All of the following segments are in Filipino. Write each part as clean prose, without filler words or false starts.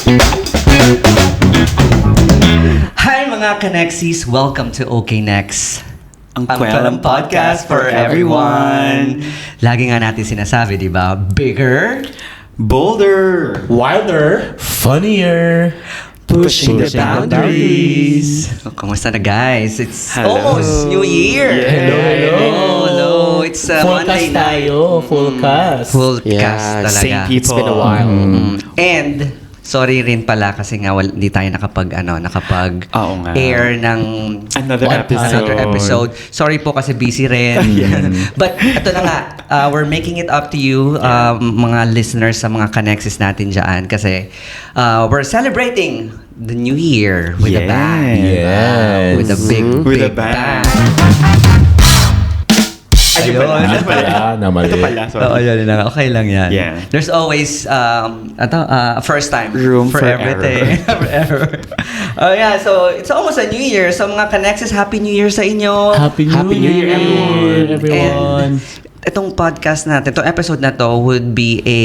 Hi mga Kanexis! Welcome to OK Next. Ang kwentang podcast for everyone. Lagi nga natin sinasabi, di ba? Bigger, Bolder, Wilder, funnier, pushing the boundaries. Kamusta na guys? It's Hello. almost New Year. Hello. It's full Monday cast night. tayo, full cast. Full cast talaga. Same people. It's been a while. And sorry rin pala kasi nga hindi tayo nakapag Oo nga. air ng Another episode. Sorry po kasi busy rin. But ito na nga, we're making it up to you, mga listeners sa mga Kanexis natin dyan kasi we're celebrating the new year with a bang. Yes. With a big bang. Ayun. Namali. Ito pala, sorry. Oo, yun na. Okay lang yan. Yeah. There's always first time. Room for everything. For error. Oh yeah, so it's almost a New Year. So mga Kanexis, Happy New Year sa inyo. Happy New Year, everyone. And itong podcast natin, itong episode na to would be a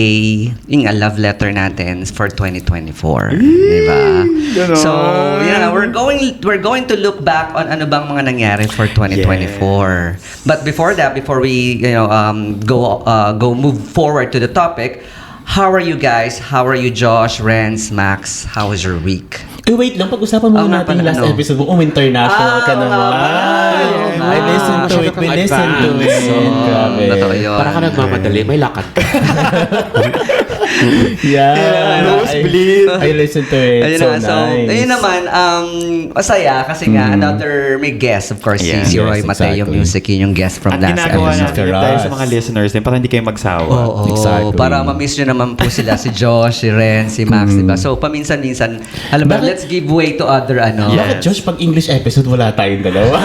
love letter natin for 2024. Diba? Ganon. So, yeah, we're going to look back on ano bang mga nangyari for 2024. But before that, before we go move forward to the topic, how are you guys? How are you, Josh, Renz, Max? How was your week? Wait lang, pag-usapan muna natin yung last episode mo. International ka naman. I listened to it. We listened to it. Grabe. Totoo yun. Para ka nagmamadali, may lakad ka. Yeah. Nosebleed. I listened to it. Ayun So na, nice. ayun naman, masaya kasi nga another may guest, of course, Yeah. si Roy Yes, Mateo exactly. Music, yun yung guest from At last ginagawa episode. natin Mr. tayo sa Ross. mga listeners din para hindi kayo magsawa. Oo, Exactly. para ma-miss nyo naman po sila, si Josh, si Ren, si Max, diba? So, paminsan-minsan, alam mo, let's give way to other, Yeah. Bakit, Josh, pag English episode, wala tayong dalawa?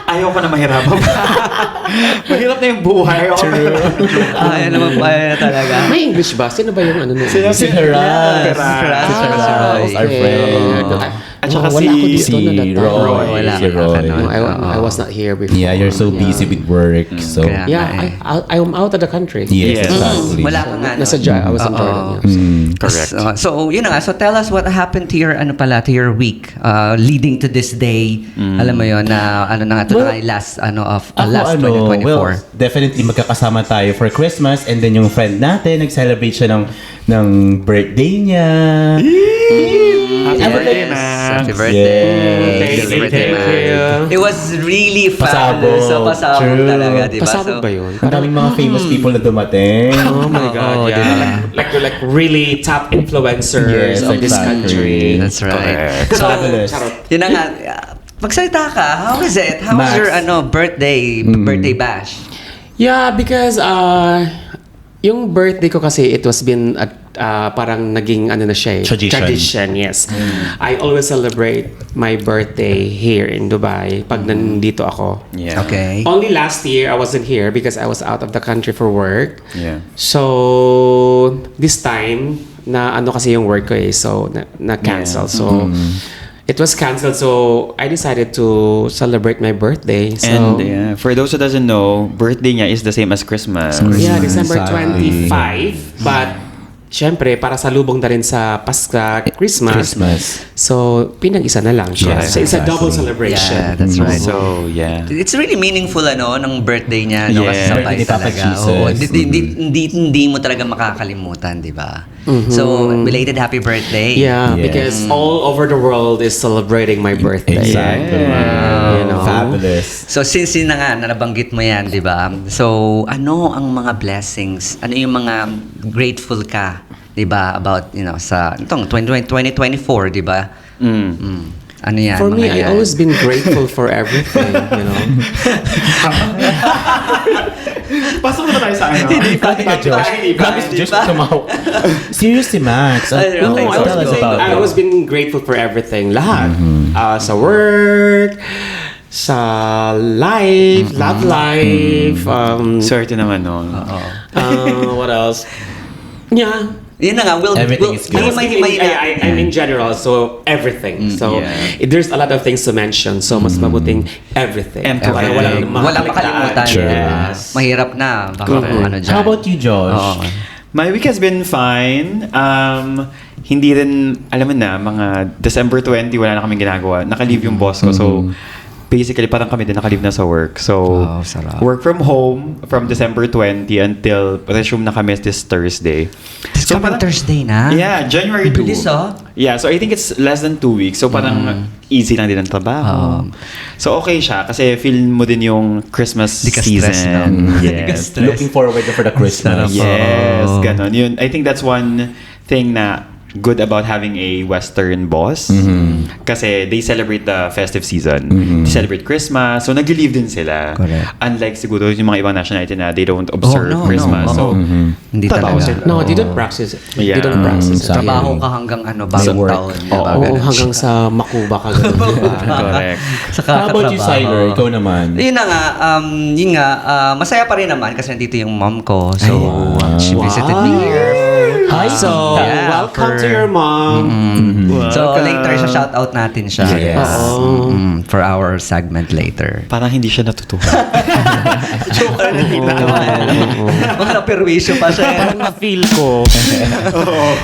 Ayoko na mahirapan. Mahirap na yung buhay. Ayan naman pa yan talaga. May English ba? Sino ba yung ano nun? Si Heras. Si Heras, si Roy. Our friend. At saka wala ako dito Si na that time. Roy. Wala Si ka Roy. nun. I was not here before. Yeah, you're so busy with work. So, Kaya- Yeah, I'm out of the country. yes, Yes. exactly. Wala ka nga. Nasa I was in Jordan. Yeah. Correct. So, yun na nga. So, tell us what happened to your, to your week, leading to this day. Alam mo yun, na, na nga, ito na nga, last 2024. Well, definitely magkakasama tayo for Christmas and then yung friend natin, nag-celebrate siya ng birthday niya. Happy birthday, Max. Happy birthday. Yes. Happy birthday, Thank Max. you. It was really Pasabog. fabulous. So, pasabog True. talaga, di ba? Pasabog ba yun? Ang daming mga famous people na dumating. Oh my God, Oo, yeah. Like really top influencers Yes, of this exactly. country. That's right. Correct. Fabulous. Yun na nga. Magsalita ka. How is it? How was Max. your birthday bash? Yeah, because yung birthday ko kasi it was been parang naging ano na siya eh, Tradition. yes. I always celebrate my birthday here in Dubai pag nandito ako. Yeah. Okay. Only last year I wasn't here because I was out of the country for work. Yeah. So this time na ano kasi yung work ko eh, so na cancel. Yeah. So it was canceled, so I decided to celebrate my birthday. So And for those who doesn't know, birthday niya is the same as Christmas. yeah, December Exactly. 25. But syempre, para salubong na rin sa Paska, Christmas. So, pinag-isa na lang siya. Yes, So, it's a double exactly. celebration. Yeah, that's right. So, yeah. It's really meaningful ng birthday niya, Yeah. kasi sabay Birthday ni Papa talaga. Jesus. Oo, hindi mo talaga makakalimutan, di ba? So, belated happy birthday. Yeah, Yes. because all over the world is celebrating my birthday. Exactly. You know? Fabulous. So, since yun na nga, nabanggit mo yan, di ba? So, ano ang mga blessings? Ano yung mga grateful ka, di ba? About, sa itong 2024, di ba? Ano yan? For me, mga I yan? always been grateful for everything, you know. Pasok na tayo sa ano. Grabe ka, Josh. Grabe si Josh tumaw. Serious si Max. Ay, No, okay, tell us about I it. always been grateful for everything. Lahat. Sa work, sa life, love life, Swerte naman nun. what else? Yeah. Yun na nga, Everything is good. I'm in general, so everything. So yeah. there's a lot of things to mention. So mas mabuting everything. And Para everything. Walang makalimutan. Sure. Yes. Mahirap na. Baka ano dyan. How about you, Josh? Oo. My week has been fine. hindi rin, alam mo na, mga December 20, wala na kaming ginagawa. Naka-leave yung boss ko. So, basically, parang kami din naka-leave na sa work. So, Wow, sarap. work from home from December 20 until resume na kami this Thursday. So, parang Thursday na? Yeah, January 2. Bilis, oh. Yeah, so I think it's less than 2 weeks. So parang easy lang din ang trabaho. So okay siya kasi feel mo din yung Christmas Di ka season. stress, no? Di ka Yes. stress. Looking forward for the Christmas. Yes, Oh. ganon. Yun, I think that's one thing na good about having a Western boss. Kasi they celebrate the festive season. They celebrate Christmas. So nag-leave din sila. Correct. Unlike siguro yung mga ibang nationality na they don't observe no, Christmas. no. So Hindi trabaho talaga. sila. No, they don't practice it. Yeah. They don't practice it. Trabaho ka hanggang bagong work. taon. Oo, hanggang sa makuba ka ganun. Correct. Sa How about you, kakatrabaho. Siler? Ikaw naman. Yun na nga, masaya pa rin naman kasi nandito yung mom ko. So, she visited me here. Hi, So, Yeah, welcome to for- your mom. So, later siya, shout out natin siya. Yes. Oo. For our segment later. Parang hindi siya natutuwa. Joke lang, nakita naman. Mga perwisyo pa siya. Parang na-feel ko.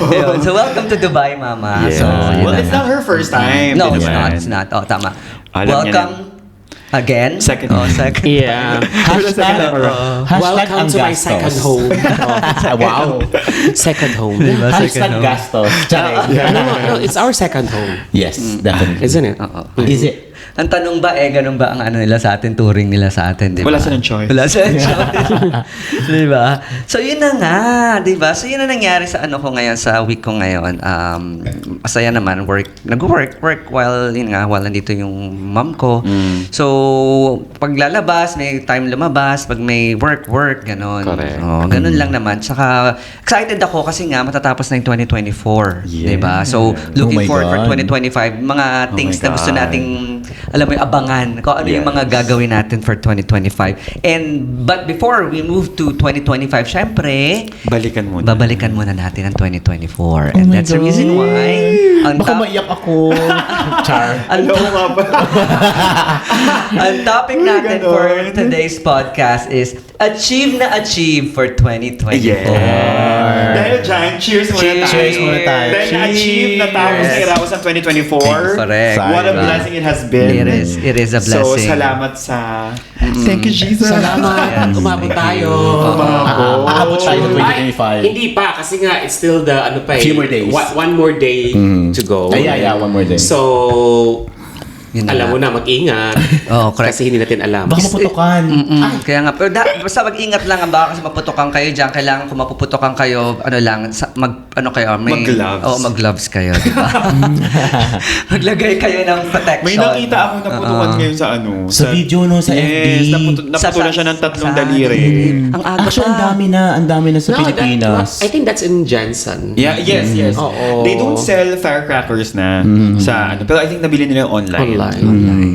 Ayun. So, welcome to Dubai, Mama. Yes. So, yun Well, na it's nga. not her first time. No, din it's naman. not. It's not. Oh, tama. Alam niya Welcome again. Second. Oh, second. Yeah. Hashtag Welcome to my ang second gastos. home. Wow. Second home. Hashtag gastos. Charing. No, it's our second home. Yes, definitely. Isn't it? Oo. Is it? Ang tanong ba, ganun ba ang ano nila sa atin, touring nila sa atin, di ba? Wala silang choice. Wala silang choice. Di ba? So, yun na nga, di ba? So, yun na nangyari sa ano ko ngayon, sa week ko ngayon. Masaya naman, nag-work while, yun nga, while nandito yung mom ko. So, pag lalabas, may time lumabas, pag may work, ganun. Correct. Oh, ganun lang naman. Tsaka, excited ako kasi nga, matatapos na yung 2024. Di ba? So, looking my forward for God. 2025, mga things na gusto God. nating alam mo yung abangan kung ano yung mga gagawin natin for 2025. But before we move to 2025, syempre, Balikan muna. babalikan muna natin ang 2024. Oh And my that's the reason God. why ang Baka top- maiyak ako. Char. ang Hello, Papa. ang topic natin for today's podcast is Achieve na Achieve for 2024. Yeah. Dahil dyan, cheers muna tayo. Cheers muna tayo. Dahil na-achieve na tapos Cheers. na iraos ang 2024. Correct. What a Diba? blessing it has been. It is a So, blessing. salamat sa... Thank you, Jesus. Salamat. Umabot tayo. Aabot tayo ng Ay, 2025. hindi pa kasi nga it's still the ano pa eh. Few more days. One more day to go. Yeah, one more day. So, Yun na alam nga. mo na, mag-ingat. Oo, correct. Kasi hindi natin alam. Baka maputukan. Kaya nga, pero basta mag-ingat lang, baka kasi maputokan kayo dyan, kailangan kung mapuputokan kayo, mag-gloves kayo, di ba? Maglagay kayo ng protection. May nakita ako naputukan ngayon sa ano. Sa video, no? Sa FB. Yes, naputulan siya ng tatlong daliri. Ang aga Actually, ang dami na sa Pilipinas. I think that's in Jensen. Yeah, yes. Oo. They don't sell firecrackers na sa ano. Pero I think nabili nila yung online.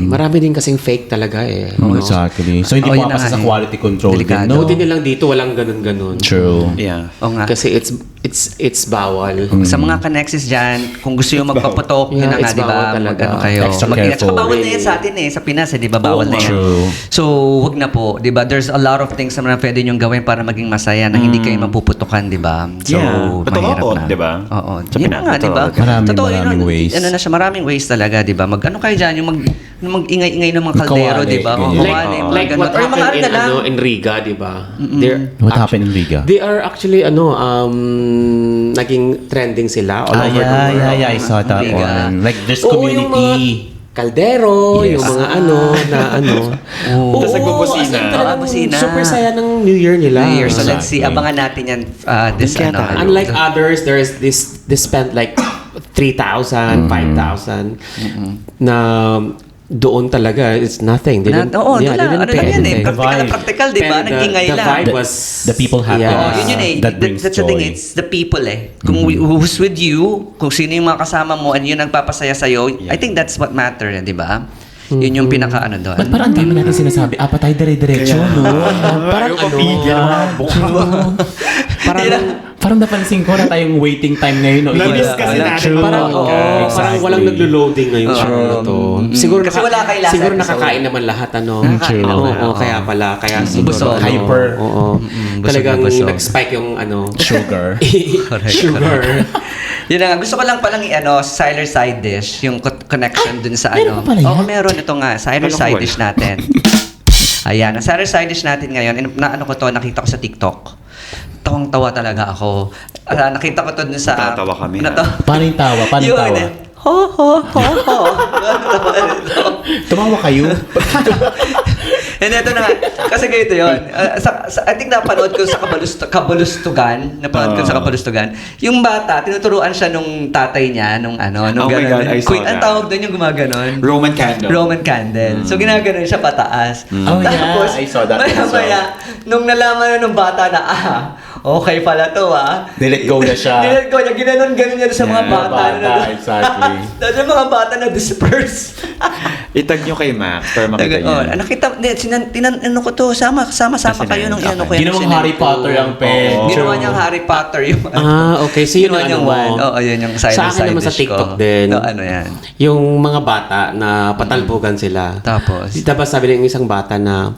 Marami din kasing fake talaga eh. Exactly. So, hindi Oo, pa yun na kasi nga sa eh. quality control Delikado. din, no? Buti nilang dito walang ganun-ganun. True. Yeah. Oo nga. Kasi it's bawal. Sa mga ka-Nexus dyan, kung gusto yung magpaputok, yun na Yeah, nga, it's di ba? bawal talaga. Mag-ano kayo. Extra Mag-ingat. careful. Saka bawal na yan sa atin eh. Sa Pinas eh, di ba? Bawal na yan. True. So, wag na po. Di ba? There's a lot of things na pwede niyong gawin para maging masaya na hindi kayo mapuputukan, di ba? So, Yeah. mahirap Totoo, na. di ba? Oo. Sa Yun Pinas, na nga, di ba? Maraming Totoo, yun, ways. Ano na siya, maraming ways talaga, di ba? Mag-ano kayo dyan, yung mag-ingay-ingay ng mga kaldero, Kawali, di ba? ganyan. Oh, kawali, mga Like ganun. what Or yung mga happened ano na lang. in Riga, di ba? What happened in Riga? They are actually naging trending sila all over the world. Yeah, I saw that Riga. one. Like, there's Oo, yung community. kaldero, Yes. yung mga Oo, Tas nagbubusina. as in talagang Busina. super saya ng New Year nila. New Year. So, let's see. Exactly. Abangan natin yan. This, Kaya ano. tayo. Unlike others, there's they spent like 3,000, 5,000 na doon talaga it's nothing. They didn't, Oo, yeah, wala. they didn't Ano pay lang yan eh. anything. Practical na vibe. practical, di ba? And Nag-ingay the lang. vibe was The people happy. Yeah. Oo, yun yun eh. That brings That's the thing, joy. it's the people eh. Kung who's with you, kung sino yung mga kasama mo, and yun nagpapasaya sa'yo, I think that's what matter, di ba? Yun yung pinaka ano doon. Ba't parang ang dami natin sinasabi, pa tayo dire-diretso, no? Parang Parang napansin ko na tayong waiting time ngayon. No? Na-miss kasi natin. Parang Podcast. parang walang naglo-loading ngayon show na to. Siguro Kasi wala kay last siguro episode. nakakain naman lahat ano. True. Oo, kaya pala kaya siguro Busog. Hyper. Oo. busog Talagang na busog. nag-spike yung ano Sugar. sugar. Yun na nga. Gusto ko lang palang cider side dish, yung connection dun sa meron pa pala yan? Oo, meron. Ito nga, cider Alam ko side wala. dish natin. Ayan, ang cider side dish natin ngayon, nakita ko sa TikTok. Tawang-tawa talaga ako. Nakita ko to dun sa... Natatawa kami, ha? Paano yung tawa? Paano yung tawa? Ho, ho, ho, ho. Tumawa kayo? And ito na nga, kasi ganito yun. I think napanood ko sa Kabulustugan. Napanood ko sa Kabulustugan. Yung bata, tinuturuan siya nung tatay niya, nung Oh my God, I saw Ang that. tawag doon yung gumaganon. Roman candle. Roman candle. So, ginaganon siya pataas. Oh, yeah. I saw that also. Maya, nung nalaman na ng bata na, okay pala to, Nilet go na siya. Nilet go niya. Ginanon-ganon niya sa mga Yeah, bata. exactly. Tapos yung mga bata na disperse. Itag nyo kay Max para makita niya. Nakita, ano ko to, sama kayo nung inano ko yan. Ginawang Harry Potter ang pet. Oo. Ginawa niyang Harry Potter yung Okay. So yun Ginawa ang niyang ano mo. one. Oo, yun yung side Sa akin naman sa TikTok din. Ano yan. Yung mga bata na patalbugan sila. Tapos? Tapos sabi ng isang bata na,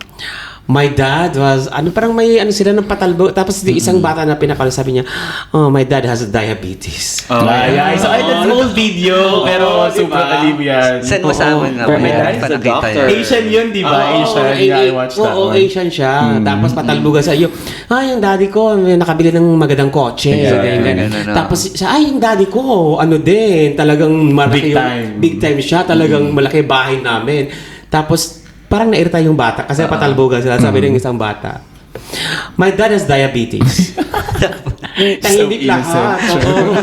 my dad was, parang may sila ng patalbo. Tapos yung isang bata na pinakala, sabi niya, oh, my dad has diabetes. Oh, Yeah, so I did whole video, pero super alim yan. Send mo sa amin nga. Oo. May My dad dad is pa a nakita doctor. yan. Asian yun, di ba? Asian. Yeah, I watched that Oo, one. Asian siya. Tapos patalbugan sa iyo. Yung daddy ko, may nakabili ng magandang kotse. Exactly. Ganyan. Ganun, Tapos siya, yung daddy ko, din, talagang malaki Big time. Big time siya, talagang malaki bahay namin. Tapos, parang nairita yung bata kasi patalbugan sila. Sabi ng isang bata, my dad has diabetes. Tahimik So lahat. innocent. Oo.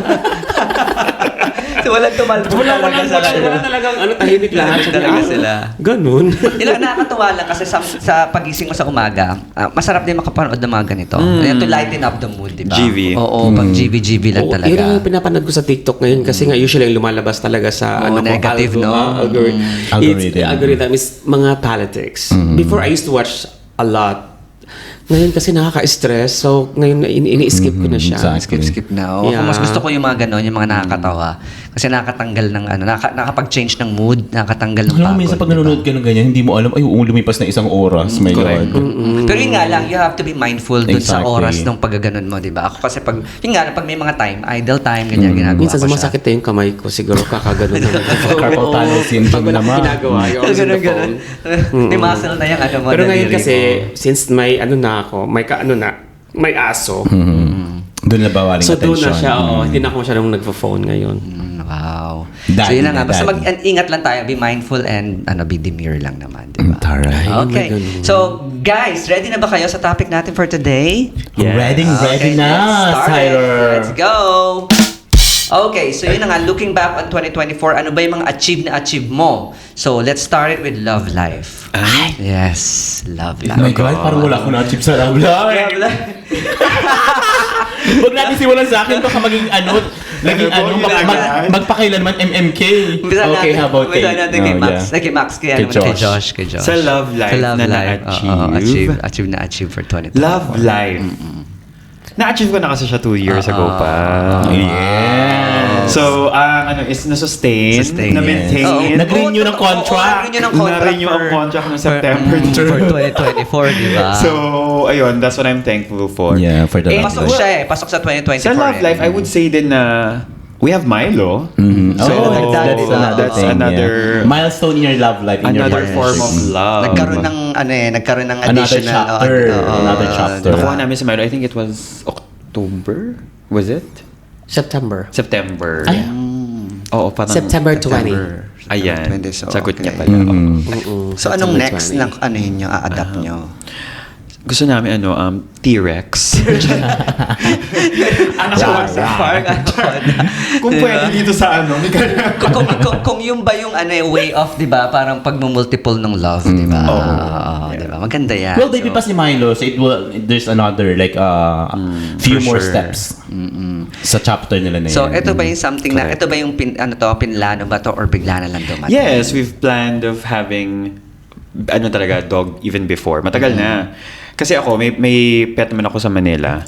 So, walang tumalbo talaga sa Wala kanila. talagang tahimik lahat. Tahimik talaga sila. Ganun. Nakakatuwa lang kasi sa pagising mo sa umaga, masarap din makapanood ng mga ganito. To lighten up the mood, di ba? GV. Oo, pag GV lang Oo, talaga. yun ang pinapanood ko sa TikTok ngayon kasi nga usually ang lumalabas talaga sa Oo, negative, no? Algorithm. Algorithm is mga politics. Before I used to watch a lot. Ngayon kasi nakaka-stress. So ngayon ini-skip ko na siya. Exactly. Skip na. Oo, Yeah. Mas gusto ko yung mga ganon, yung mga nakakatawa. Kasi nakakatanggal ng nakakapag-change ng mood, nakakatanggal ng Alam mo, pagod. minsan pag diba? nanonood ka ng ganyan, hindi mo alam, ay, lumipas na isang oras. My Correct. God. Pero yun nga lang, you have to be mindful dun sa Exactly. oras ng paggaganon mo, di ba? Ako kasi pag, yun nga lang, pag may mga time, idle time, ganyan, ginagawa Minsan ko siya. sumasakit na yung kamay ko. Siguro kakaganon na. Carpal tunnel syndrome Pag wala naman. akong ginagawa, you're always on the phone. May muscle na yung ano mo. Pero ngayon daliri kasi, mo. since may may aso. Doon na bawaling So doon attention. na siya, hindi na ako masyadong nagpo-phone ngayon. Wow. Daddy so yun na nga. na Basta daddy. mag-ingat lang tayo. Be mindful and be demure lang naman. Di ba? Taray. Okay. Oh my God. So, guys, ready na ba kayo sa topic natin for today? Ready Okay, na, let's start it. Tyler. Let's go! Okay, so yun na nga. Looking back on 2024, ano ba yung mga achieve mo? So, let's start it with love life. Ay. Yes, love Oh my life. God, parang wala akong na-achieve sa love life. Love life. Huwag natin simulan sa akin, baka maging magpakailanman MMK. Okay, how about Umpisa natin kay Oh, Max. yeah. Kay Max, kay, Kay ano, kay Josh. Josh. Sa love life Sa love na life. na-achieve. Achieve for 2024. Love life. Na-achieve ko na kasi siya 2 years ago pa. Yes. So, is na-sustain, Sustain, na-maintain. yes. Nag-renew ng contract. Nag-renew ng contract. Na-renew ang contract noong September. For 2024, di ba? So, ayun, that's what I'm thankful for. Yeah, for the love Pasok life. siya Pasok sa 2024. Sa love life, I would say din na we have Milo. So, that's another thing, another- yeah. milestone in your love life, in your Another form of partnership. love. Nagkaroon ng Another additional chapter. Another chapter. Nakuha namin si Milo, I think it was October? Was it? September. September. Ay. Oo, parang September 20. Ayan. 20, so, Sagot okay. niya pala. So, anong September next 20. na ano yun nyo, a-adapt nyo? Gusto namin T-Rex. Kung pwede dito sa may ganyan. kung yung ba yung way off, di ba? Parang pag-multiple ng love, di ba? Oo. Di ba? Maganda yan. Well, baby pas ni Milo, so there's another few for more sure. steps sa chapter nila na So, yan. ito ba yung something na, Correct. ito ba yung pinlano ba to or bigla na lang dumating? Yes, we've planned of having talaga dog even before. Matagal na. Kasi ako may pet naman ako sa Manila.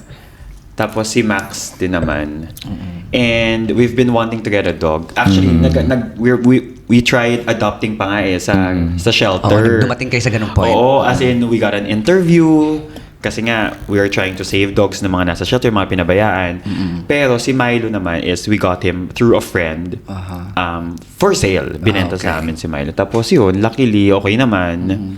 Tapos si Max din naman. And we've been wanting to get a dog. Actually, we tried adopting pa nga sa Oh, shelter. dumating kayo sa ganung point. Oo, as in we got an interview. Kasi nga, we are trying to save dogs ng mga nasa shelter, mga pinabayaan. Pero si Milo naman is, we got him through a friend for sale. Binenta sa amin si Milo. Tapos yun, luckily, okay naman.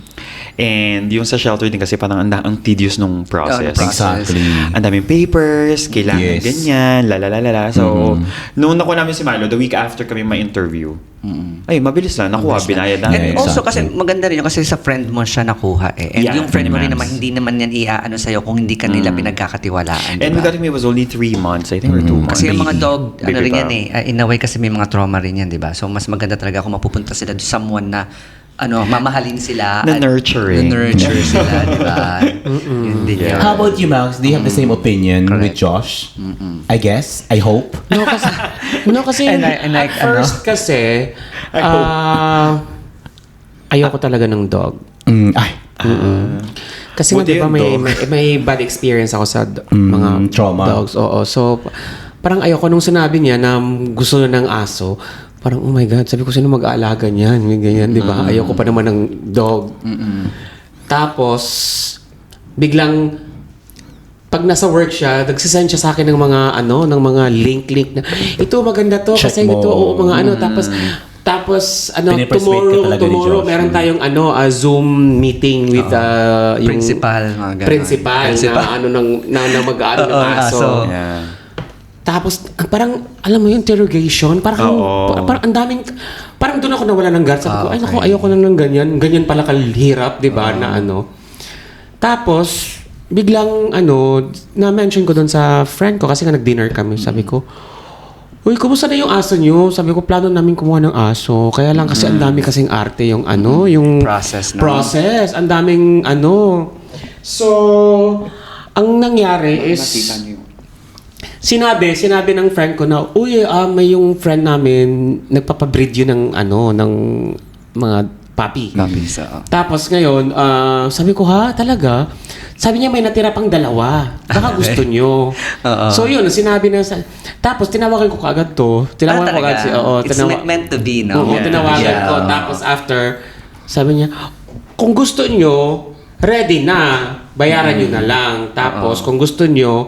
And yung sa shelter din kasi parang ang tedious nung process. Exactly. Ang daming papers, kailangan Yes. ganyan, lalalala. So, nung nakuha namin si Milo, the week after kami ma-interview, ay, mabilis lang. Nakuha, binayad namin. And also kasi Exactly. maganda rin yun kasi sa friend mo siya nakuha eh. And Yeah, yung friend mo rin Max. naman, hindi naman yan iaano sa'yo kung hindi kanila pinagkakatiwalaan. And we diba? got him, it was only 3 months, I think, or 2 months. Kasi yung mga Baby. dog, ano Baby rin pa. yan eh, in a way kasi may mga trauma rin yan, di ba? So mas maganda talaga kung mapupunta sila to someone na mamahalin sila. Na nurturing. Na nurture sila, di ba? Yun din yun. How about you, Max? Do you have the same opinion with Correct. Josh? I guess. I hope. No, kasi And I- at first kasi, ayoko talaga ng dog. Ay. Kasi nga, Buti di ba, yung dog. may bad experience ako sa mga trauma. dogs. Oo. So, parang ayoko nung sinabi niya na gusto na ng aso. Parang, oh my God, sabi ko, sino mag-aalaga niyan? May ganyan, di ba? Ayoko pa naman ng dog. Tapos, biglang, pag nasa work siya, nagsisend siya sa akin ng mga, ng mga link na, ito, maganda to, Check kasi mo. ito, mga tapos, Pinipersuade ka talaga ni tomorrow, Josh. meron tayong, Zoom meeting with, yung Principal, mga ganun. principal na mag-aano ng Oo, aso. aso. Yeah. Tapos, parang, alam mo yung interrogation, parang, Oo. parang ang daming, parang doon ako nawala ng guts. Sabi ko, ay naku, Okay. ayoko lang ng ganyan. Ganyan pala kahirap, di ba, na Tapos, biglang, na-mention ko doon sa friend ko, kasi nga nag-dinner kami, sabi ko, uy, kumusta na yung aso nyo? Sabi ko, plano namin kumuha ng aso. Kaya lang kasi ang dami kasing arte yung yung Process na. process. Ang daming So, ang nangyari is, sinabi ng friend ko na, uy, may yung friend namin, nagpapabreed yun ng mga puppy. Puppies, oo. Tapos ngayon, sabi ko, ha, talaga? Sabi niya, may natira pang 2. Baka gusto nyo. Oo. So yun, sinabi na tapos tinawagan ko kaagad to. Tinawagan ko talaga? kaagad It's meant to be, no? Oo, Yeah. tinawagan Yeah. ko. Tapos after, sabi niya, kung gusto nyo, ready na. Bayaran nyo na lang. Tapos kung gusto nyo,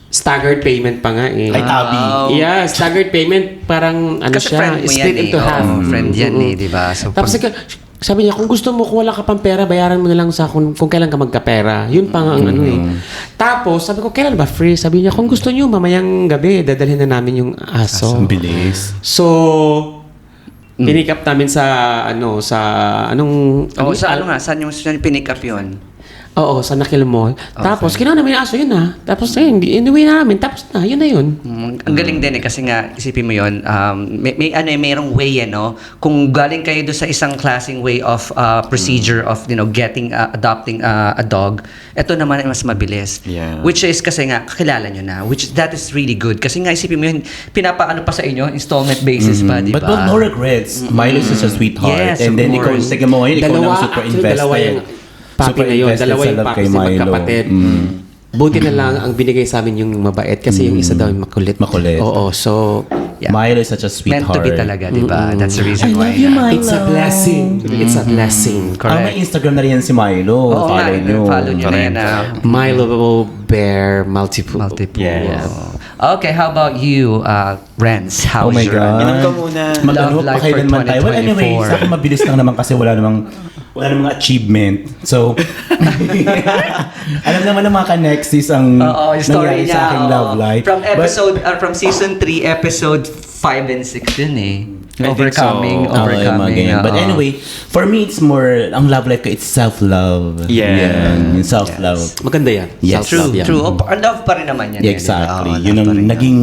staggered payment pa nga eh. Ay, Abby. Yeah, staggered payment, parang Kasi friend mo split yan into eh. half. Oo, friend yan eh, di ba? So, Tapos sabi niya, kung gusto mo, kung wala ka pang pera, bayaran mo na lang sa kung kailan ka magkapera. Yun pa nga ang Tapos, sabi ko, kailan ba free? Sabi niya, kung gusto niyo, mamayang gabi, dadalhin na namin yung aso. Ang bilis. So, pinick up namin sa anong... saan yung pinick up yun? Oo, sa Nakil Mall. Tapos, kinuha namin yung aso yun Tapos, inuwi na namin. Tapos yun na yun. Ang galing din eh kasi nga isipin mo 'yon, mayroong way no. Kung galing kayo do sa isang klaseng way of procedure of adopting a dog, ito naman ay mas mabilis. Yeah. Which is kasi nga kakilala nyo na, which that is really good kasi nga isipin mo 'yun, pinapaano pa sa inyo installment basis pa, di ba? But no regrets. Milo is such a sweetheart. Yes, and of then ikaw, course. tignan mo ngayon, ikaw Dalawa, lang super actually, invested. dalawa yung papi na yun. invested Dalawa sa yung love papi kay si Milo. magkapatid. Buti na lang ang binigay sa amin yung mabait kasi yung isa daw yung makulit. Makulit. Oo, so Yeah. Milo is such a Meant sweetheart. to be talaga, di ba? That's the reason I why. love you, Milo. it's a blessing. It's a blessing. May Instagram na rin yan si Milo. Oo nga, follow nyo na yan. Milo Bear Multiple. Multiple. Yes. Okay, how about you, Renz? How's Oh my your God. Inom ka muna. Mag-ano, Love life for pakailanman tayo. Well, anyway, 2024. sa akin mabilis lang naman kasi wala namang achievement. So, alam naman ng mga ka-Nexties ang Oo, yung story nangyari niya. sa aking oo. love life. From season 3, episode 5 and 6 yun eh. I think Overcoming. so. But anyway, for me, it's more, ang love life ko, it's self-love. Yeah. Yan, yung self-love. Maganda yan. Yes. True, Self-love yan. true. Love pa rin naman yan. Yeah, eh, di ba? exactly. Oo, Yun love ang pa rin naging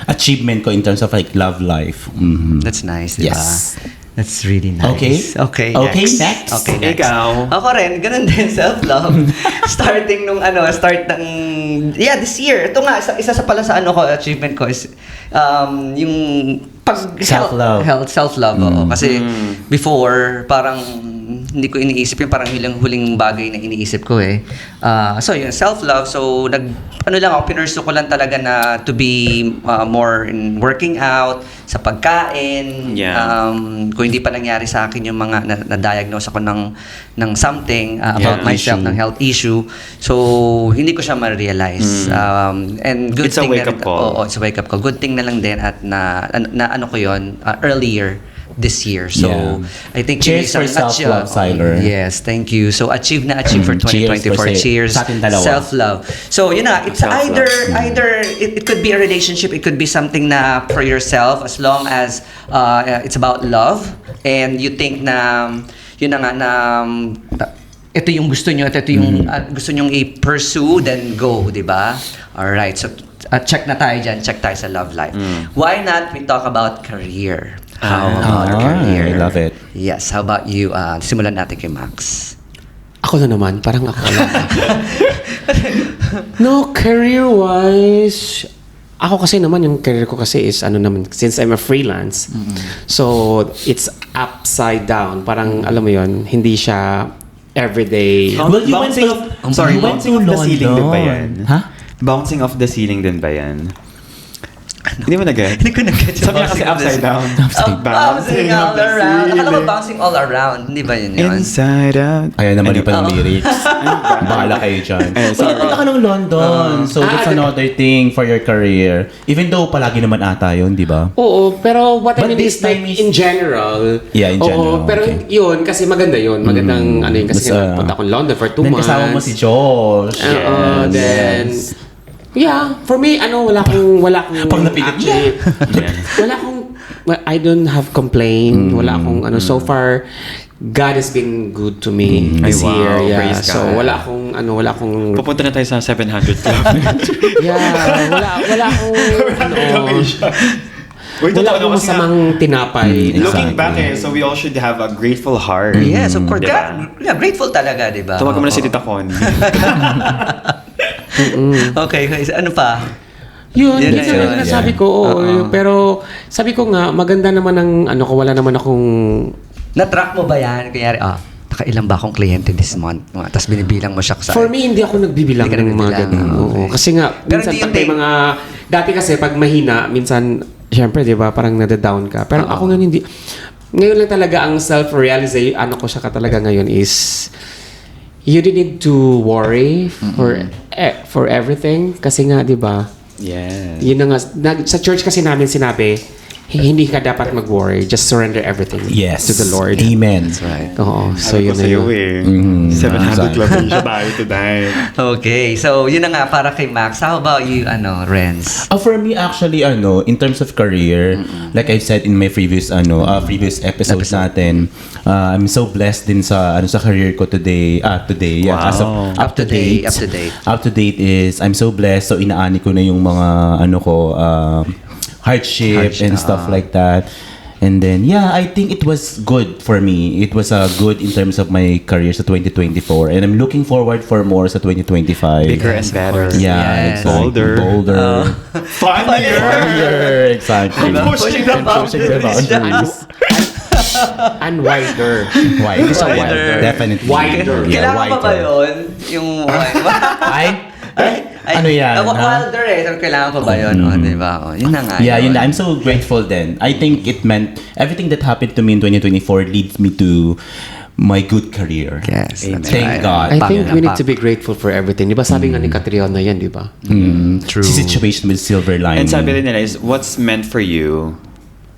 achievement ko in terms of like love life. Mhm. That's nice, di ba? Yes. That's really nice. Okay. Okay, Okay, next. next. Okay, next. Ikaw? Ako rin, ganun din, self-love. Starting nung this year. Ito nga, isa sa pala sa achievement ko is, yung Self-love. self-love, oo. Kasi before, parang hindi ko iniisip yung parang huling bagay na iniisip ko eh. So yun, self-love. So pinursu ko lang talaga na to be more in working out, sa pagkain. Yeah. Kung hindi pa nangyari sa akin yung mga na-diagnose ako ng something about myself, issue. ng health issue. So hindi ko siya ma-realize. And good It's a thing wake-up na, call. Oo, it's a wake-up call. Good thing na lang din at na ano ko yun, earlier this year. So, Yeah. I think Cheers for self-love, Siler. Yes, thank you. So, achieve for Cheers 2024. for Cheers. sa ating dalawa. Self-love. So, yun na. It's Self-love. either it could be a relationship, it could be something na for yourself as long as it's about love and you think na yun na nga na ito yung gusto nyo at ito yung gusto nyong i-pursue, then go, di ba? Alright, so check na tayo dyan. Check tayo sa love life. Why not we talk about career? How about career? I love it. Yes, how about you? Simulan natin kay Max. Ako na naman, parang ako lang. No, career-wise, ako kasi naman, yung career ko kasi is, since I'm a freelance, so it's upside down. Parang, alam mo yon, hindi siya everyday. Well, you went Bouncing to- off, sorry, you went bouncing to off the ceiling din ba London. yan? Ha? Bouncing off the ceiling din ba yan? Hindi mo na-get? Hindi ko na-get yung Sabi niya kasi bouncing of the upside down. Bouncing all of the around. Akala ko ceiling. bouncing all around. Hindi ba yun yun? Inside out. Ayan naman yung Oo. lyrics. Bahala kayo dyan. sorry. Punta ka ng London. So that's another thing for your career. Even though palagi naman ata yun, di ba? Oo, pero what I But mean this is like time is- in general. Yeah, in general, Oo, pero okay. yun, kasi maganda yun. Magandang ano yun. Kasi Mas, punta akong London for 2 Then months. kasama mo si Josh. Oo, Yes. then... Yeah, for me, wala akong Pag napilit actually, wala akong, I don't have complaint. Wala akong, so far, God has been good to me this Ay, wow. year. Yeah. Praise So, God. wala akong, Pupunta na tayo sa 700 Club. yeah, wala akong, Wait, wala totoo akong kasi nga, masamang tinapay. looking back so we all should have a grateful heart. Yes, of course. Diba? Yeah, grateful talaga, di ba? Tawagan mo na si Oo. Tita Connie. Okay, ano pa? Yun, Yun yun na yung yun. sinasabi ko. Oo. Pero, sabi ko nga, maganda naman ang, wala naman akong, Na-track mo ba yan? Kanyari, nakailan ba akong kliyente this month? Tapos binibilang mo siya sa... for me, hindi ako nagbibilang Hindi ka ng mga nagbibilang, ganun. Oo. okay. Kasi nga, Pero minsan do you pag may think- mga, dati kasi pag mahina, minsan, syempre, di ba, parang nada-down ka. Pero ako nga hindi, ngayon lang talaga ang self-realization, ko siya ka talaga ngayon is, you don't need to worry for everything. Kasi nga, di ba, Yes. yun na nga, sa church kasi namin sinabi, hindi ka dapat mag-worry. Just surrender everything Yes. to the Lord. Amen. That's right. Oo. So, Sabi ko yun na sa'yo yun. 700 Club din siya tayo tonight. Okay, so yun na nga para kay Max. How about you, Renz? For me, actually, in terms of career, like I've said in my previous episodes natin, I'm so blessed din sa career ko today. Today, yeah. Wow. As of, Up to date. Up to date is I'm so blessed. So inaani ko na yung mga hardship and stuff like that. And then, yeah, I think it was good for me. It was good in terms of my career sa 2024. And I'm looking forward for more sa 2025. Bigger and better. Yeah, Yes. exactly. Bolder. Funnier! Exactly. Pushing the boundaries. And wider. Wider. Definitely. Wider. Yeah, Kailangan pa ba wider. yun? Yung... Ano yan, ha? Wilder eh. So, kailangan pa ba yun? Diba? Yun na nga. Yeah, yun na. I'm so grateful then. I think it meant everything that happened to me in 2024 leads me to my good career. Yes. Amen. That's Thank right. God. I think we need to be grateful for everything. Di ba sabi nga ni Catriona yan, di ba? True. Si situation with silver lining. And sabi rin nila is, what's meant for you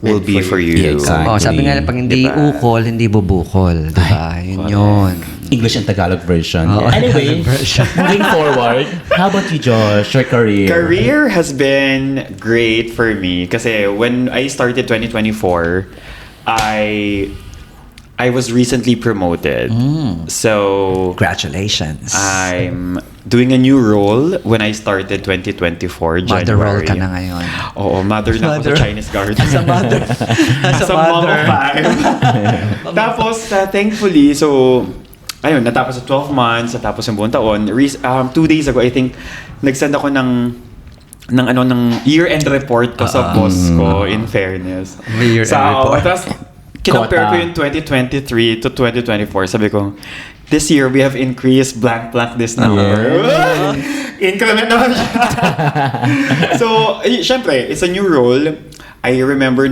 will Meant be for for you. Yeah, exactly. Oh, sabi nga pag hindi Diba? ukol, hindi bubukol. Diba? Yun yun. English and Tagalog version. Oo, Anyway, moving forward, how about you, Josh? Your career? Career has been great for me kasi when I started 2024, I was recently promoted. So Congratulations. I'm doing a new role when I started 2024 January. Mother role ka na ngayon. Oo, mother na ako Mother. sa Chinese garden. As a mother. As a mom of 5. Tapos, thankfully, so, ayun, natapos sa 12 months, natapos yung buong taon. 2 days ago, I think, nag-send ako ng year-end report ko sa boss ko, in fairness. May year-end report. Tapos, kinompare ko Quota. yung 2023 to 2024. Sabi ko, this year we have increased blank this number. Increment naman siya. So, syempre, it's a new role. I remember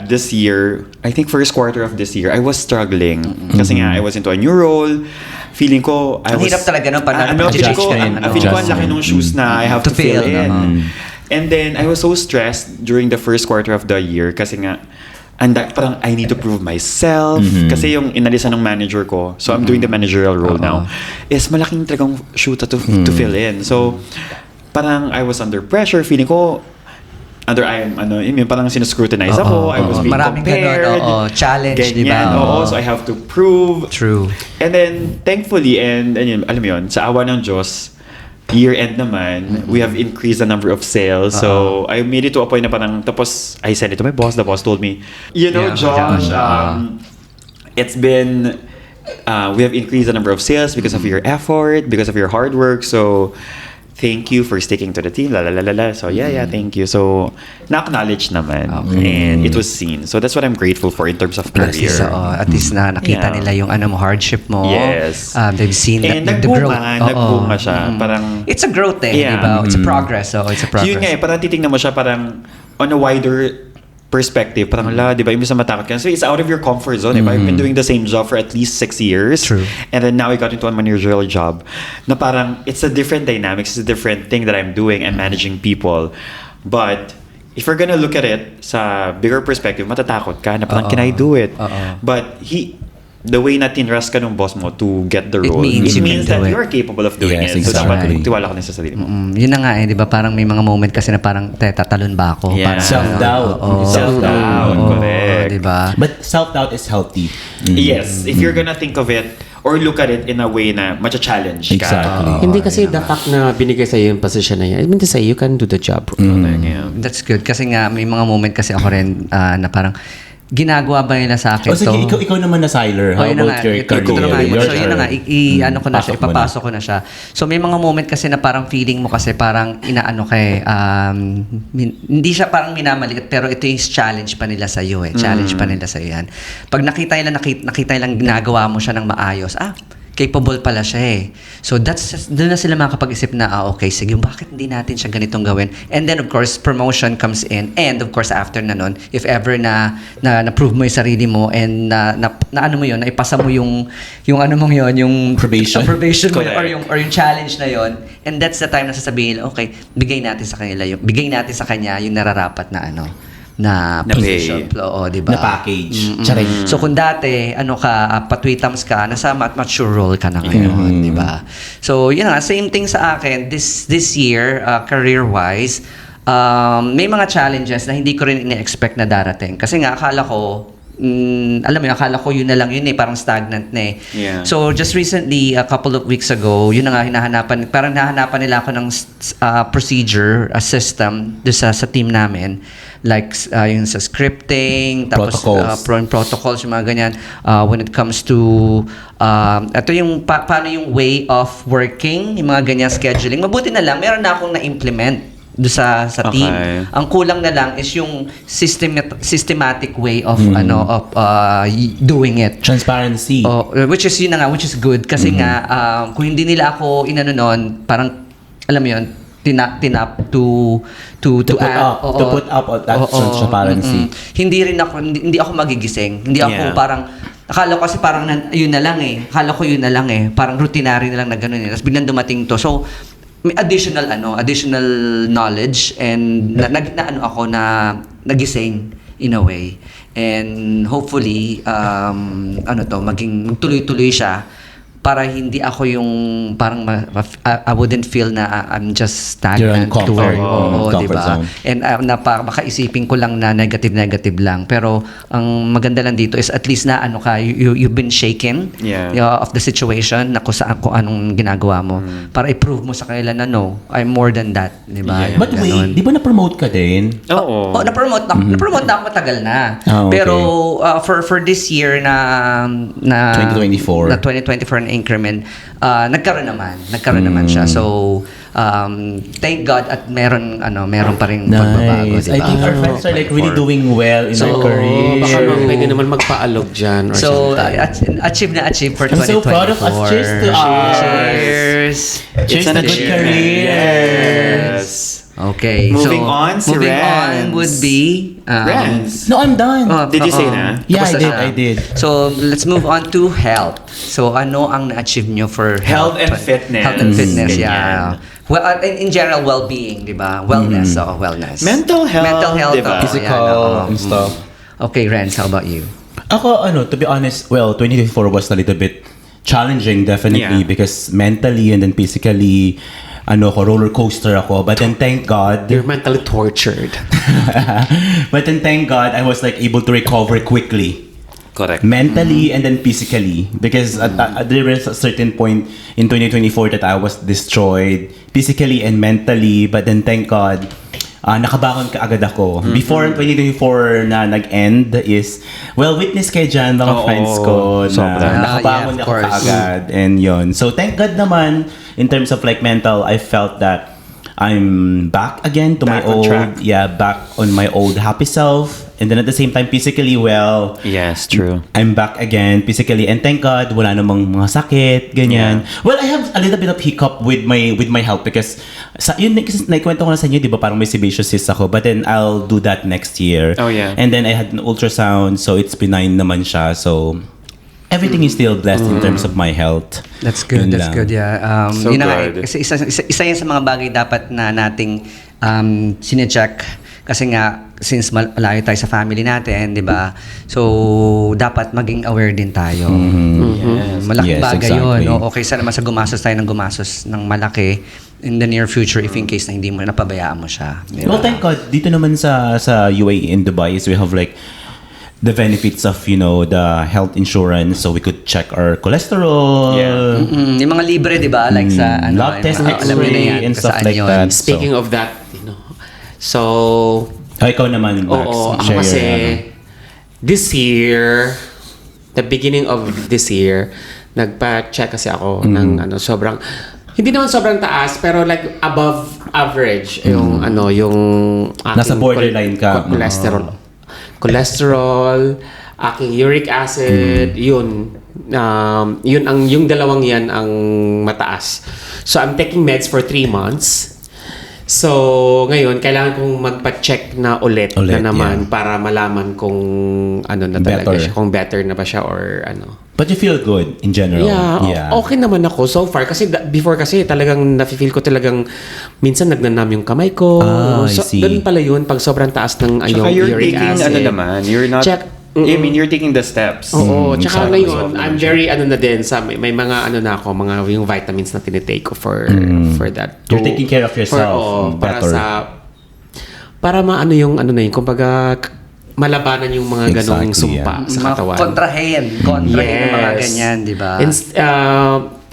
this year, I think first quarter of this year, I was struggling. Kasi nga, I was into a new role. Feeling ko, Ang hirap talaga nun, pag feeling ko, adjust feeling ko ang laki ng shoes na I have to fill in. And then, I was so stressed during the first quarter of the year kasi nga, parang I need to prove myself. Kasi yung inalisan ng manager ko, so I'm doing the managerial role now, is malaking talagang shoe to fill in. So, parang I was under pressure. Feeling ko, parang sinuscrutinize ako. I was being Maraming compared. ganun, challenge, di ba? Oo, so I have to prove. True. And then, thankfully, and yun, alam mo yun, sa awa ng Diyos, year-end naman, we have increased the number of sales. So, I made it to a point na parang, tapos, I sent it to my boss. The boss told me, you know, Yeah, Josh, it's been, we have increased the number of sales because of your effort, because of your hard work. So, thank you for sticking to the team. So, yeah, thank you. So, na-acknowledge naman. And it was seen. So, that's what I'm grateful for in terms of career. At least na nakita Yeah. nila yung hardship mo. Yes. They've seen And the growth. nagbunga siya. Parang, It's a growth di Yeah. ba? It's a progress. It's a progress. yun nga parang titingnan mo siya parang on a wider perspective. Parang di ba, imbis na matakot ka. So it's out of your comfort zone. I've been doing the same job for at least 6 years. True. And then now I got into a managerial job. Na parang, it's a different dynamics. It's a different thing that I'm doing. I'm managing people. But, if you're gonna look at it sa bigger perspective, matatakot ka na parang, can I do it? But the way na tinrust ka ng boss mo to get the It role, means you can that do it. you're capable of doing Yes, it. So dapat exactly. tiwala ka na sa sarili mo. Yun na nga di ba? Parang may mga moment kasi na parang, tatalon ba ako? Yeah. Parang, Self-doubt. Self-doubt, correct. Di ba? But self-doubt is healthy. Yes, if you're gonna think of it or look at it in a way na matcha-challenge ka. Exactly. Hindi kasi the fact na binigay sa'yo yung position na yan, I mean to say, you can do the job. Yeah. That's good. Kasi nga, may mga moment kasi ako rin na parang, ginagawa ba nila sa akin O sige, to? ikaw naman na, Siler. How yun na about nga. your Ito na nga career? yun. Your So yun na nga, ano ko na siya, Pasok mo na. ipapasok ko na siya. So may mga moment kasi na parang feeling mo kasi parang inaano hindi siya parang minamaliit, pero ito yung challenge pa nila sa iyo Challenge pa nila sa yan. Pag nakita nila ginagawa mo siya ng maayos, capable pala siya So doon na sila makakapag-isip na, okay, sige, bakit hindi natin siya ganitong gawin? And then of course, promotion comes in. And of course, after na nun, if ever na prove mo yung sarili mo and na ano mo yun, na ipasa mo yung ano mong yun, yung Probation. probation mo Correct. or yung challenge na yun. And that's the time na sasabihin, okay, bigay natin sa kanya yung nararapat na na position. Oo, di ba? Na package. Charing. So kung dati, patwitams ka, nasa mature role ka na ngayon, di ba? So yun nga, same thing sa akin. This year, career-wise, may mga challenges na hindi ko rin ine-expect na darating. Kasi nga, akala ko yun na lang parang stagnant na Yeah. So just recently, a couple of weeks ago, yun na nga, hinahanapan nila ako ng procedure, a system sa team namin. Like yung sa scripting, tapos protocols, yung mga ganyan. When it comes to ito yung paano yung way of working, yung mga ganyan scheduling. Mabuti na lang, meron na akong na-implement do sa team. Ang kulang na lang is yung systematic way of doing it. Transparency. Which is yun na nga, which is good kasi nga kung hindi nila ako inano noon, parang alam mo yun, tinap to put up that transparency. Hindi ako magigising. Hindi ako Yeah. parang akala ko kasi parang yun na lang Akala ko yun na lang Parang routinary na lang na gano'n Tapos biglang dumating to. So may additional knowledge and ako na nagising in a way. And hopefully maging tuloy-tuloy siya para hindi ako yung parang I wouldn't feel na I'm just stagnant to comfort diba? zone. And baka isipin ko lang na negative lang. Pero ang maganda lang dito is at least na you've been shaken of the situation na kung anong ginagawa mo para i-prove mo sa kanila na no, I'm more than that, diba? Yeah. But wait, di ba na-promote ka din? Oo. Na-promote na ako matagal na. Okay. Pero for this year na 2024 na increment, nagkaroon naman siya. So, thank God at meron pa rin pagbabago, Nice. diba? I think our friends are like really doing well in So, our career. Baka pwede naman magpaalog dyan or So, something. achieve for I'm 2024. so proud of us. Cheers to us. Cheers! Cheers It's to an good achievement. career. Yes. Okay. Moving on, si moving on Renz. would be... Renz. No, I'm done. Did you say na? Yeah, Tapos I did, na. I did. So, let's move on to health. So, ano ang na-achieve nyo for Health and fitness. Health and fitness, Ganyan. yeah. Well, in general, well-being, di ba? Wellness, wellness. Mental health, di ba? Physical and stuff. Okay, Renz, how about you? Ako, to be honest, well, 2024 was a little bit challenging, definitely, Yeah. because mentally and then physically, roller coaster ako. But then thank God, You're mentally tortured. but then thank God, I was like able to recover quickly. Correct. Mentally and then physically, because there was a certain point in 2024 that I was destroyed physically and mentally, but then thank God nakabangon ka agad ako. Before 2024 na nag-end is, well, witness kayo dyan mga Oo, friends ko na sobra. nakabangon Yeah, of ako course. kaagad and yon. So thank God naman in terms of like mental, I felt that I'm back again to Back my on old, track. back on my old happy self. And then at the same time, physically well, Yes, true. I'm back again physically, and thank God wala namang mga sakit ganyan. Well, I have a little bit of hiccup with my health because yun kasi naikwento ko na sa inyo, 'di ba, parang may sebaceous cyst ako, but then I'll do that next year. Oh, yeah. And then I had an ultrasound, so it's benign naman siya. So everything is still blessed in terms of my health. That's good, Yun that's lang. good, yeah. So Yun na nga, good. kasi isa yan sa mga bagay dapat na nating sinecheck. Kasi nga, since malayo tayo sa family natin, di ba? So, dapat maging aware din tayo. Malaking Yes, bagay exactly. yun. No? Okay, sana naman sa gumastos tayo ng gumastos ng malaki in the near future if in case na hindi mo napabayaan mo siya. Di ba? Well, thank God dito naman sa UAE in Dubai is we have like the benefits of the health insurance, so we could check our cholesterol. Yeah. Yung mga libre, di ba? Like sa, lab test, mga- alam niyo na yan, X-ray, and kung stuff saan like yun. that. Speaking of that, so, Ikaw naman, Max. oo, ako Share kasi, your, this year, the beginning of this year, nagpa-check kasi ako ng sobrang, hindi naman sobrang taas, pero like above average, yung yung aking Nasa borderline ka. cholesterol, aking uric acid, yun yung dalawang yan ang mataas. So I'm taking meds for 3 months. So, ngayon, kailangan kong magpa-check na ulit na naman yeah. para malaman kung ano na talaga Better. siya, kung better na ba siya or ano. But you feel good in general. Yeah, okay naman ako so far kasi before kasi talagang nafe-feel ko talagang minsan nagnanam yung kamay ko. I So, see. ganun pala yun pag sobrang taas ng Tsaka you're uric taking, acid. you're not, Check. I mean, you're taking the steps. Oo, tsaka exactly. ngayon, I'm very na din sa may mga na ako, mga yung vitamins na tinitake ko for that. You're taking care of yourself para better. para maano yung na yun, kumbaga malabanan yung mga ganong Exactly, sumpa sa Mga katawan. kontrahin ng mga ganyan, di ba?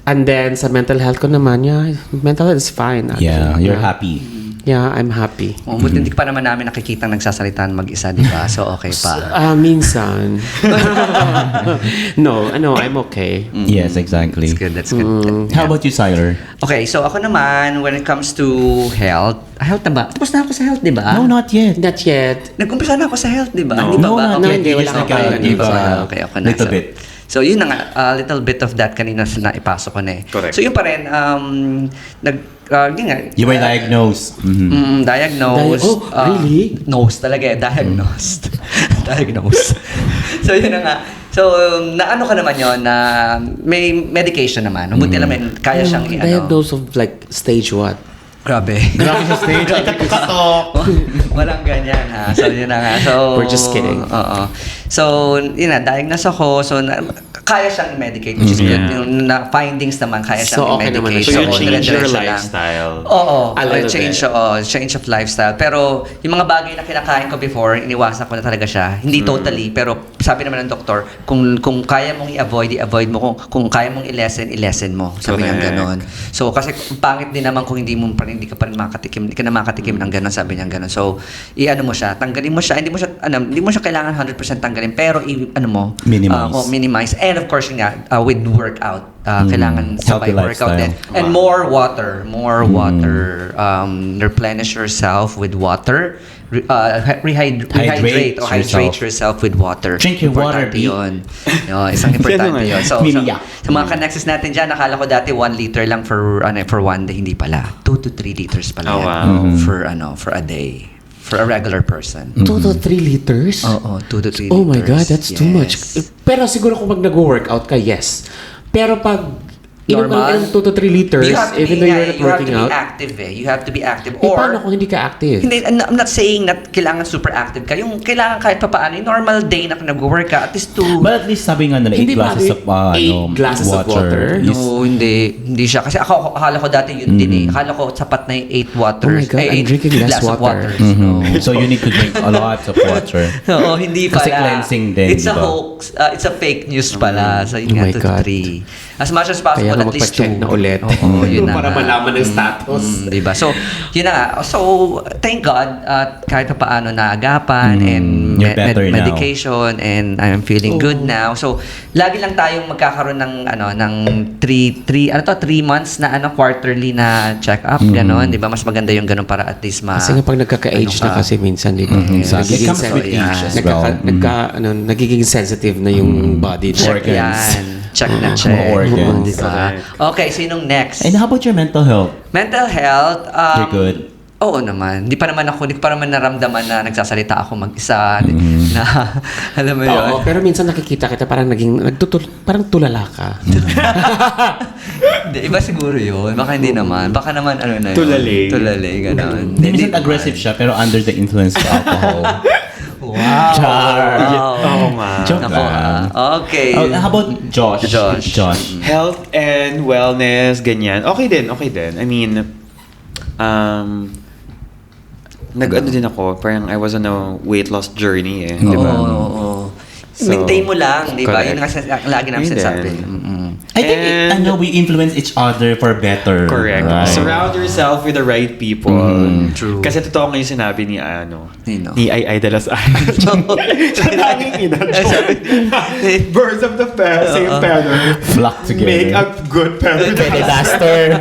And then sa mental health ko naman, mental health is fine. Actually. Yeah, you're happy. Yeah, I'm happy. Buti hindi pa naman namin nakikita nagsasalitaan mag-isa, di ba? So, okay pa. Minsan. No, I'm okay. Yes, exactly. That's good, that's good. How about you, Siler? Okay, so ako naman, when it comes to health na ba? Tapos na ako sa health, di ba? No, not yet. Not yet. Nag-umpisa na ako sa health, di ba? No, Di ba no, ba? not No, Okay, hindi, wala just ka pa. hindi Give pa. a Okay, ako na. little So- bit. So, yun na nga, a little bit of that kanina na ipasok ko na eh. Correct. So, yun pa rin, yun nga. You were diagnosed. Diagnosed. Oh, really? Nose talaga eh, diagnosed. Diagnosed. So, yun na nga. So, naano ka naman yun na may medication naman. Buti naman, kaya siyang Diagnosed of like stage what? Grabe. Grabe sa stage. Walang ganyan ha. So, yun na nga. So, We're just kidding. Oo. So, yun na, diagnose ako. So, kaya siyang i-medicate, which is good. Yeah. Yung findings naman, kaya siyang So, okay naman na i-medicate. siya. So, you change your dire-diretso lang. lifestyle. Oo. A little Change of lifestyle. Pero, yung mga bagay na kinakain ko before, iniwasan ko na talaga siya. Hindi totally, pero sabi naman ng doktor, kung kaya mong i-avoid mo. Kung kaya mong i-lessen mo. Sabi niya Correct. gano'n. So, kasi pangit din naman kung hindi ka pa rin makatikim, hindi ka na makatikim ng gano'n, sabi niya gano'n. So, i-ano mo siya, tanggalin mo siya, hindi mo siya kailangan 100% tanggalin, pero minimize. Minimize. And And of course, yun nga, with workout, kailangan Healthy sabay workout din. lifestyle. And more water. Replenish yourself with water. Hydrate yourself with water. Drink your water, Importante B. yun. Isang importante yun. So, Mimiyak. sa mga connexes natin dyan, nakala ko dati 1 liter lang for one day. Hindi pala. 2 to 3 liters pala Oh, yan. wow. For a day. For a regular person. 2 to 3 liters? Oo, 2 to 3 liters. Oh my God, that's too much. Yes. Pero siguro kung mag-workout ka, yes. Pero pag inom ka Normal? ng 2 to 3 liters, You have to even be, though you're not working you have to out, be active You have to be active. paano kung hindi ka active? Hindi, I'm not saying that kailangan super active ka. Yung kailangan kahit pa paano, yung normal day na nag-work ka, at least But at least sabi nga nila, 8 Hindi ba, glasses of 8 glasses of water? is- No, hindi siya. Kasi akala ko dati yun din eh. Akala ko sapat na yung 8 waters. Oh my God, I'm eight drinking less glass of water. waters. No. So you need to drink a lot of water. Oo, hindi pala. Kasi cleansing din, It's a diba? hoax. It's a fake news pala. So, yun Oh nga, my 2 to God. 3. As much as possible, Kaya nga at least 2. magpa-check na ulit. Oo, yun na Para nga. malaman ng status. Diba? So, yun na nga. So, thank God, kahit pa paano naagapan and You're better now. medication and I'm feeling good now. So, lagi lang tayong magkakaroon ng 3 months na quarterly na check-up, ganon. Diba? Mas maganda yung ganon para at least Kasi nga pag nagkaka-age na kasi minsan, di ba? Exactly. It Nagiging comes with age as well. nagiging sensitive na yung body. check organs. yan. Check na check. Mga organs. Diba? Okay, sinong next? And how about your mental health? Mental health. You're good? Oo naman. Hindi pa naman naramdaman na nagsasalita ako mag-isa. Na, alam mo yun? Oo, pero minsan nakikita kita parang parang tulala ka. Hindi, iba siguro yun. Baka hindi naman. Baka naman ano na yun. Tulale, gano'n. Minsan aggressive siya pero under the influence of alcohol. Wow. Char. Oo nga. Joke Nako, lang. Okay. Oh, how about Josh? Josh. Health and wellness, ganyan. Okay din. I mean, nag-ano din ako, parang I was on a weight loss journey eh. Di ba? Oo. So, Maintain mo lang, di ba? correct. Yun nga lagi namin Yun sinasabi. din. I think And- we influence each other for better. Correct. Right? Surround yourself with the right people. True. Kasi totoo nga yung sinabi ni Nino? ni Ay de las Alas. Birds of the same feather. Flock together. Make a good Pedidaster.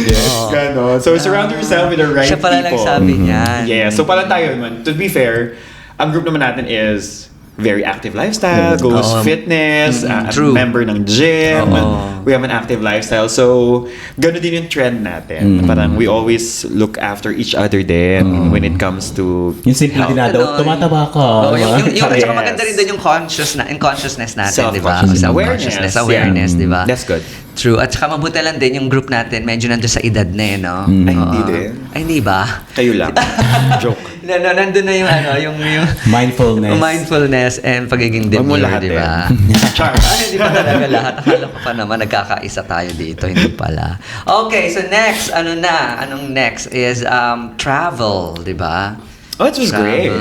yes. Ganon. So surround yourself with the right Siya pala people. nagsabi niyan. Yeah. So pala tayo man. To be fair, ang group naman natin is very active lifestyle, goes fitness, True. member ng gym. Oo. We have an active lifestyle. So, gano'n din yung trend natin. Parang we always look after each other din when it comes to Yung simple din na daw, Ganon. tumataba ka. Oh, yung Yes. tsaka maganda rin doon yung consciousness natin, di ba? Self-consciousness. Self-consciousness, awareness, di ba? That's good. True. At saka mabuti lang din yung group natin, medyo nandun sa edad na eh, no? Ay, hindi Oo. din. Ay, hindi ba? Kayo lang. Joke. Nandun na yung Mindfulness. mindfulness and pagiging Wag mo demure, lahat di ba? Char. Hindi pa talaga lahat. Akala ko pa naman nagkakaisa tayo dito. Hindi pala. Okay, so next, anong next is travel, di ba? Oh, it was great.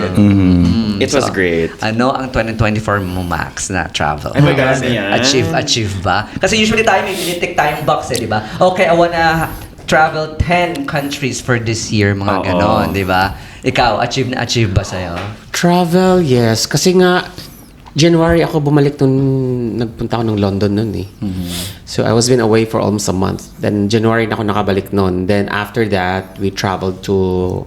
It was great. Ano ang 2024 mo, Max, na travel? Oh my God, yan. Achieve ba? Kasi usually tayo may tinitik tayong box di ba? Okay, I wanna travel 10 countries for this year, mga Oo. ganon, di ba? Ikaw, achieve ba sa'yo? Travel, yes. Kasi nga, January ako bumalik nagpunta ako ng London nun eh. So I was been away for almost a month. Then January na ako nakabalik nun. Then after that, we traveled to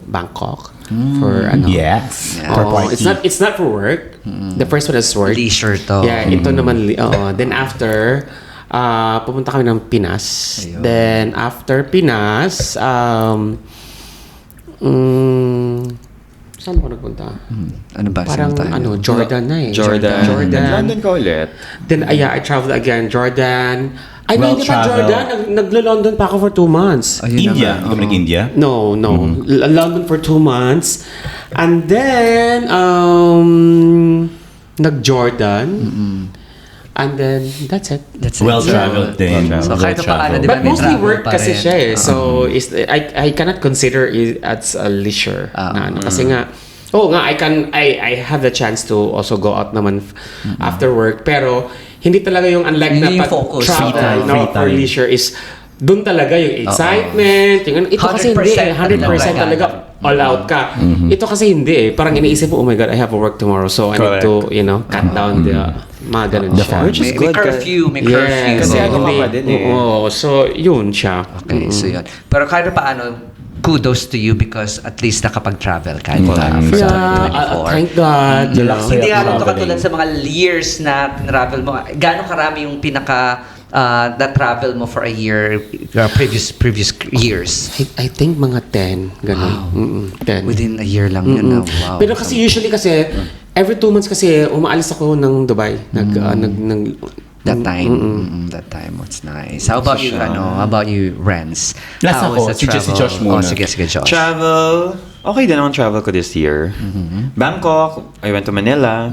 Bangkok for Yes. Yeah. For Oh, party. it's not for work. The first one is work. Leisure to. Yeah, ito naman. Then after, pumunta kami ng Pinas. Ayun. Then after Pinas, saan ako nagpunta? Ano ba? Parang saan tayo? Jordan na eh. Jordan. Jordan. London ka ulit. Then, I traveled again. Jordan. Ay, Well hindi pa traveled. Jordan. Naglo-London pa ako for 2 months. Ayun India. naman, Ikaw oo. nag-India? No. London for 2 months. And then, nag-Jordan. And then, that's it. That's it. Well-traveled din. So, kahit pa paano, di ba, But may mostly travel work pa kasi rin. siya eh. So, I cannot consider it as a leisure. Kasi nga, I have the chance to also go out naman after work. Pero, hindi talaga yung unlike Hindi na yung focus. pag-travel Free time, no, free for time. leisure is doon talaga yung excitement, yung ano. Ito kasi hindi 100% 100% talaga all out ka. Ito kasi hindi parang iniisip mo, oh my God, I have to work tomorrow, so I need to, cut down the mga ganun siya. Which is May good. curfew, may curfew. Kasi ano ka hindi, pa din eh. oo, so yun siya. Okay, so yun. Pero kahit paano, kudos to you because at least nakapag-travel ka. For Yeah, 2024. thank God. You know. Hindi nga lang ito Traveling. katulad sa mga years na travel mo. Gano'ng karami yung pinaka na-travel mo for a year, previous years? I think mga 10, ganun. 10. Within a year lang yun. Wow. Pero kasi usually kasi, every 2 months kasi, umaalis ako ng Dubai. That time was nice. How about you, How about you, Renz? Last How ako, was the si travel? Josh muna. Oh, sige, Josh. Travel. Okay din naman travel ko this year. Bangkok, I went to Manila.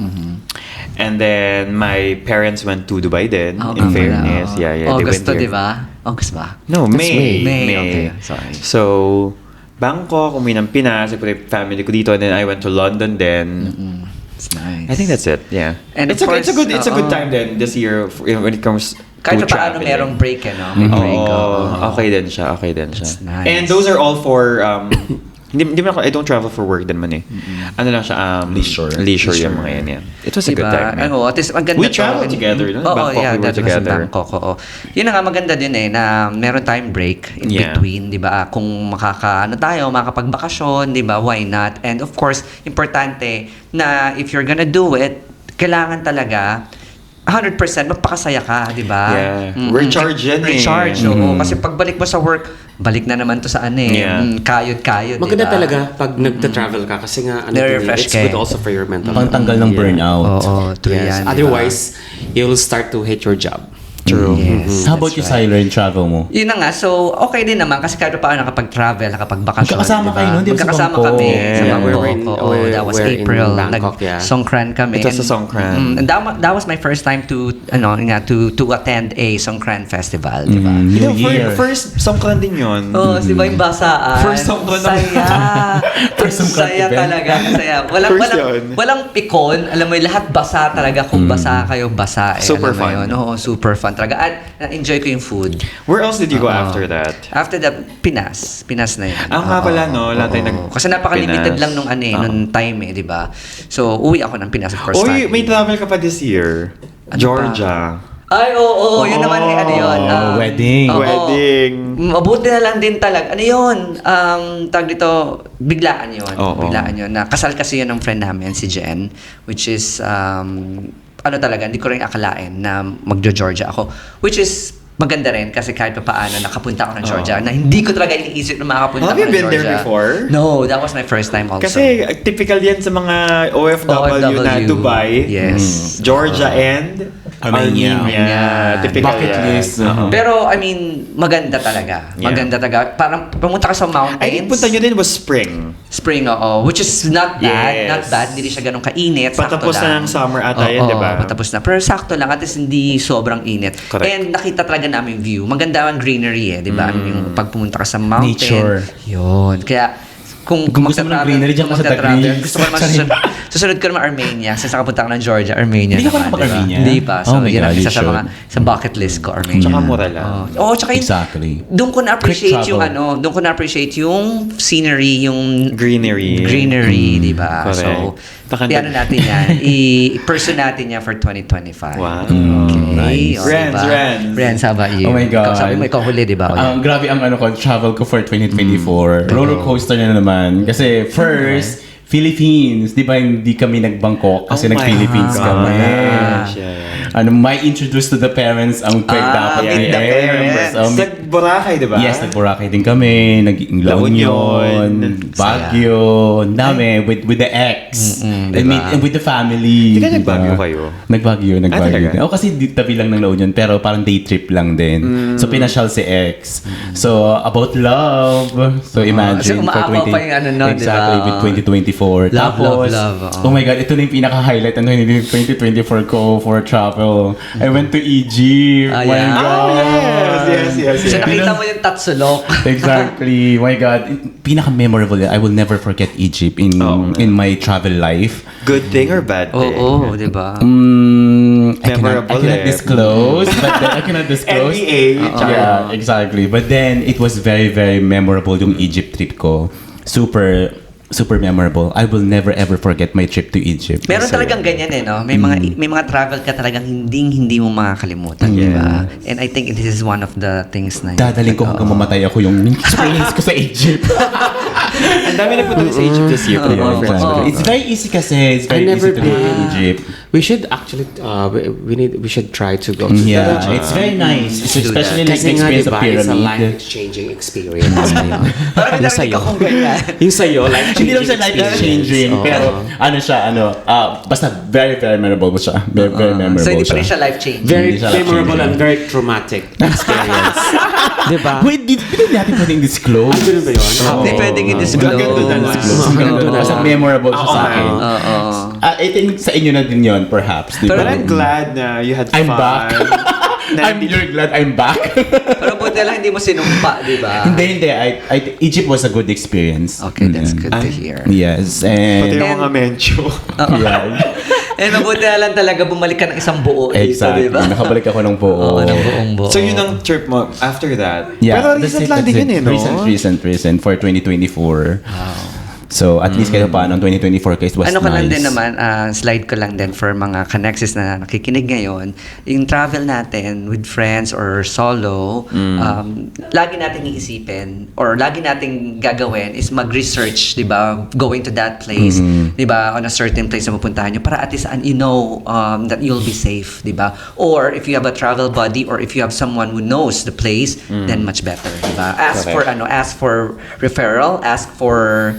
And then my parents went to Dubai din. In fairness. Yeah, they went August to, there. di ba? August ba? No, May. May. Okay, sorry. So, Bangkok, umuwi ng Pinas, ipuna yung family ko dito, and then I went to London then. It's nice. I think that's it. Yeah. And it's of a good course, time then this year when it comes Kahit to pa paano traveling. merong break, May break. Okay din siya. That's nice. And those are all for hindi man ako, I don't travel for work din man eh. Ano lang siya, leisure yung mga yan. It was a good time. man. At least maganda We to. traveled together, no? Oo, Bangkok, yeah, we were that was in together. Bangkok, oo. Yun na nga maganda din na meron tayong break in Yeah. between, di ba? Kung makapagbakasyon, di ba? Why not? And of course, importante na if you're gonna do it, kailangan talaga 100% magpakasaya ka, di ba? Yeah. Recharge yan eh. Recharge, oo. Kasi pagbalik mo sa work, balik na naman to sa Yeah. kayod-kayod, Maganda diba? talaga pag nagta-travel ka kasi nga Nare-refresh it's ka good eh. also for your mental Pangtanggal ng burnout. Oo, true Yes. yan. diba? Otherwise, you'll start to hate your job. True. Yes, How about you, that's right. Siler, in travel mo? Yun na nga, so okay din naman kasi kahit pa paano nakapag-travel, nakapag-bakasyon. Magkakasama diba? kayo nun, di ba, sa Magkakasama Bangkok? kami Yeah. sa Bangkok. We're in- Oo, that was we're in April. Bangkok, yeah. Songkran kami. It was a Songkran. And that was my first time to attend a Songkran festival, di ba? New You know, Year. first songkran din yun. Oo, di ba yung basaan? First Songkran Saya. First Songkran Saya event. talaga. Saya. First yun. Walang pikon. Alam mo, lahat basa talaga. Kung basa kayo, basa. Super alam mo fun. yun. Oo, super fun talaga. At na-enjoy ko yung food. Where else did you go after that? After that, Pinas. Pinas na yun. Nga pala, no? Lahat tayo Oo. Kasi napaka-limited Pinas. lang nung time di ba? So, uwi ako ng Pinas, of course. Uy, may travel ka pa this year. Ano Georgia. Ay, oo. Yun naman, yun. Wedding. oo. Wedding. Mabuti na lang din talaga. Ano yun? Tag dito, biglaan yun. Oo. Biglaan yun. Kasal kasi yun ng friend namin, si Jen. Which is, talaga, hindi ko rin akalain na magjo-Georgia ako. Which is, maganda rin kasi kahit pa paano nakapunta ako ng Georgia na hindi ko talaga iniisip na makakapunta Have ako ng you been Georgia. there before? No, that was my first time also. Kasi typical yan sa mga OFW na Dubai, Yes. Georgia, and Armenia. Typical Bucket yan. list. Pero, I mean, maganda talaga. Yeah. Maganda talaga. Parang pumunta ka sa mountains. I think punta nyo din was spring. Spring, oo. Which is not bad. Yes. Not bad. Hindi siya ganun kainit. Sakto Patapos na lang. ng summer ata Oo, yan, di ba? patapos na. Pero sakto lang. At least hindi sobrang init. Correct. And nakita talaga namin view. Maganda ang greenery di ba? Yung pag pumunta ka sa mountain. Nature. Yun. Kaya, kung gusto mo ng greenery, diyan ka sa Taguig. Gusto ko naman susunod ko naman Armenia. Since nakapunta ka ng Georgia, Armenia. Hindi ka pa naman, nakapag-Armenia? diba? Hindi pa. So, Oh my yun ang God, you isa sa should. mga sa bucket list ko, Armenia. Tsaka mura lang. Oo, tsaka yung, Exactly. doon ko na-appreciate Quick yung travel. doon ko na-appreciate yung scenery, yung Greenery. di ba? Correct. So, Takanda- ano natin yan, i-pursue natin yan for 2025. Wow. Okay. Nice. O, Renz, diba? Renz. Renz, how about you? Oh my God. Sabi mo, ikaw huli, di ba? O, yan. Grabe ang travel ko for 2024. Roller coaster na naman. Kasi first, Philippines. Di ba hindi kami nag-Bangkok kasi Oh my nag-Philippines gosh. kami. Yeah. May introduce to the parents ang dapat meet the parents. Sa Boracay, di ba? Yes, nag-Boracay din kami, La La Union, Union. Baguio, dami with the ex, and diba? with the family. Di ka diba? nag-Baguio kayo? Nag-Baguio talaga? din. Kasi tabi lang ng La Union, pero parang day trip lang din. So, pinasyal si ex. So, about love. So, imagine. Kasi umaapaw pa yung ano nun, exactly, diba? with 2024. Love, Tapos, love, oh my God, ito na yung pinaka-highlight ng 2024 ko for travel. I went to Egypt. Ah, My yeah. God. Yes. So, nakita mo yung Tatsulok. Exactly. My God. Pinaka-memorable. I will never forget Egypt in my travel life. Good thing or bad thing? Oo, di ba? Memorable I cannot eh. disclose, but then I cannot disclose. NBA. Yeah, exactly. But then it was very, very memorable yung Egypt trip ko. Super, super memorable. I will never ever forget my trip to Egypt. Meron So, talagang ganyan eh, no? May mga travel ka talagang hindi mo makakalimutan, di ba? And I think this is one of the things na Dadaling ko hanggang mamatay ako yung experience ko sa Egypt. Ang dami nagpunta sa Egypt this year. Yeah, Mga friends ko exactly. din. It's very easy kasi. It's I very never easy to go to been. Egypt. We should actually, we should try to go to Yeah, Egypt. it's very nice. It's do especially like Kasi the nga, experience of diba, it's a pyramid. life-changing experience. Ayun. Parang Yung narinig sa'yo. akong ganyan. Yung sa'yo, life-changing Hindi lang siya life-changing, Oo. pero ano siya, basta very, very memorable siya. Very, very memorable So hindi pa rin siya. siya life-changing. Very Hindi siya memorable life-changing. and very traumatic experience. diba? Wait, hindi natin pwedeng disclose. Ganun ba yun? Hindi pwedeng i-disclose. Hanggang doon na lang. Hanggang doon. Basta memorable siya sa akin. Oo. I think sa inyo na din yun, perhaps. Di But ba? I'm glad na you had I'm fun. back. You're glad I'm back. Pero buti lang hindi mo sinumpa, di ba? Hindi. Egypt was a good experience. Okay, that's good to Ah. hear. Yes, Pati and... yung mga mencho. Yeah, And mabuti na lang talaga bumalik ka ng isang buo dito, exactly. di ba? Nakabalik ako ng buo. Oo, ng buong buo. So yun ang trip mo after that. Yeah, Pero that's recent it, lang that's din it. yun eh, no? Recent for 2024. So, at least kahit paano, 2024 case was Ano ko lang nice. din naman, slide ko lang din for mga connexes na nakikinig ngayon, yung travel natin with friends or solo, lagi nating iisipin or lagi nating gagawin is mag-research, di ba? Going to that place, di ba? On a certain place na pupuntahan nyo para at least you know that you'll be safe, di ba? Or if you have a travel buddy or if you have someone who knows the place, then much better, di ba? Ask for referral, ask for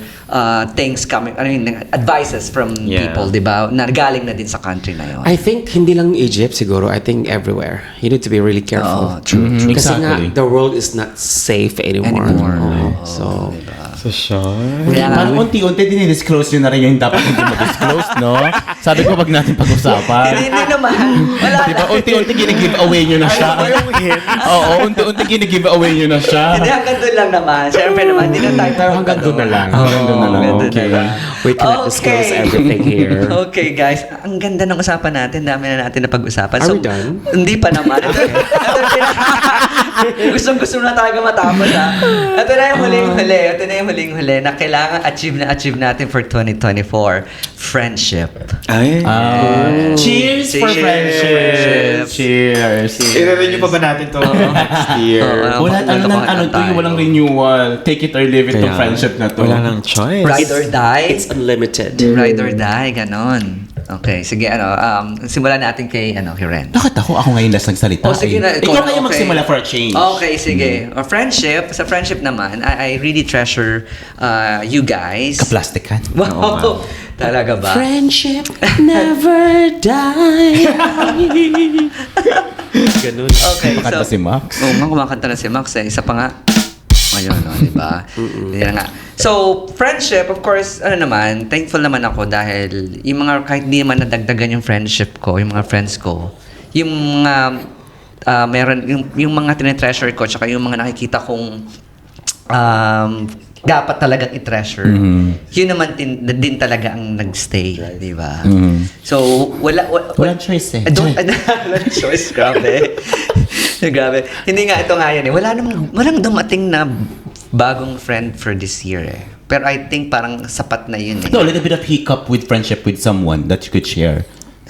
things coming, advices from Yeah. people, di ba? Na galing na din sa country na yun. I think hindi lang Egypt siguro. I think everywhere. You need to be really careful. Oo, true. Kasi Exactly. nga, the world is not safe anymore. Oo. So, So, Sean? Parang unti-unti dinidisclose nyo na rin yung dapat hindi ma-disclose, no? Sabi ko, wag natin pag-usapan. Hindi naman. Wala Diba, na. unti-unti ginigive away nyo na siya. Oo, unti-unti ginigive away nyo na siya. Hindi, hanggang doon lang naman. Siyempre naman, hindi na tayo pero hanggang doon na lang. Hanggang doon na lang. hanggang doon Okay. na lang. We cannot disclose everything here. Okay, guys. Ang ganda ng usapan natin. Dami na natin na pag-usapan. Are we done? Hindi pa naman. Gustong-gusto na tayo matapos, ha? Ito na yung huling-huli. Ito na yung huling-huli na kailangan achieve natin for 2024. Friendship. Ay. Cheers for Cheers. friendship! Cheers! I-renew pa ba natin to next year? Oo. Wala, walang renewal. Take it or leave it to Kaya, friendship na to. Wala nang choice. Ride or die. It's unlimited. Ride or die, ganon. Okay, sige, simulan natin kay Ren. Bakit ako ngayon last nagsalita? Oh, sige na, Ikaw kaya magsimula for a change. Okay, sige. Sa friendship naman, I really treasure you guys. Kaplastikan. Wow! Talaga ba? Friendship never die. Ganun. Okay, Pakanta si Max. Oo nga, kumakanta na si Max eh. Isa pa nga. Ayun, no, di ba? Hindi na nga. So, friendship, of course, thankful naman ako dahil yung mga, kahit di naman nadagdagan yung friendship ko, yung mga friends ko, yung mga, yung mga tinetreasure ko, tsaka yung mga nakikita kong, dapat talagang i-treasure. Yun naman din talaga ang nagstay, di ba? So, Walang choice eh. Walang choice, grabe. Grabe. Hindi nga, ito nga yan eh. Walang dumating na bagong friend for this year eh. Pero I think parang sapat na yun eh. No, a little bit of hiccup with friendship with someone that you could share.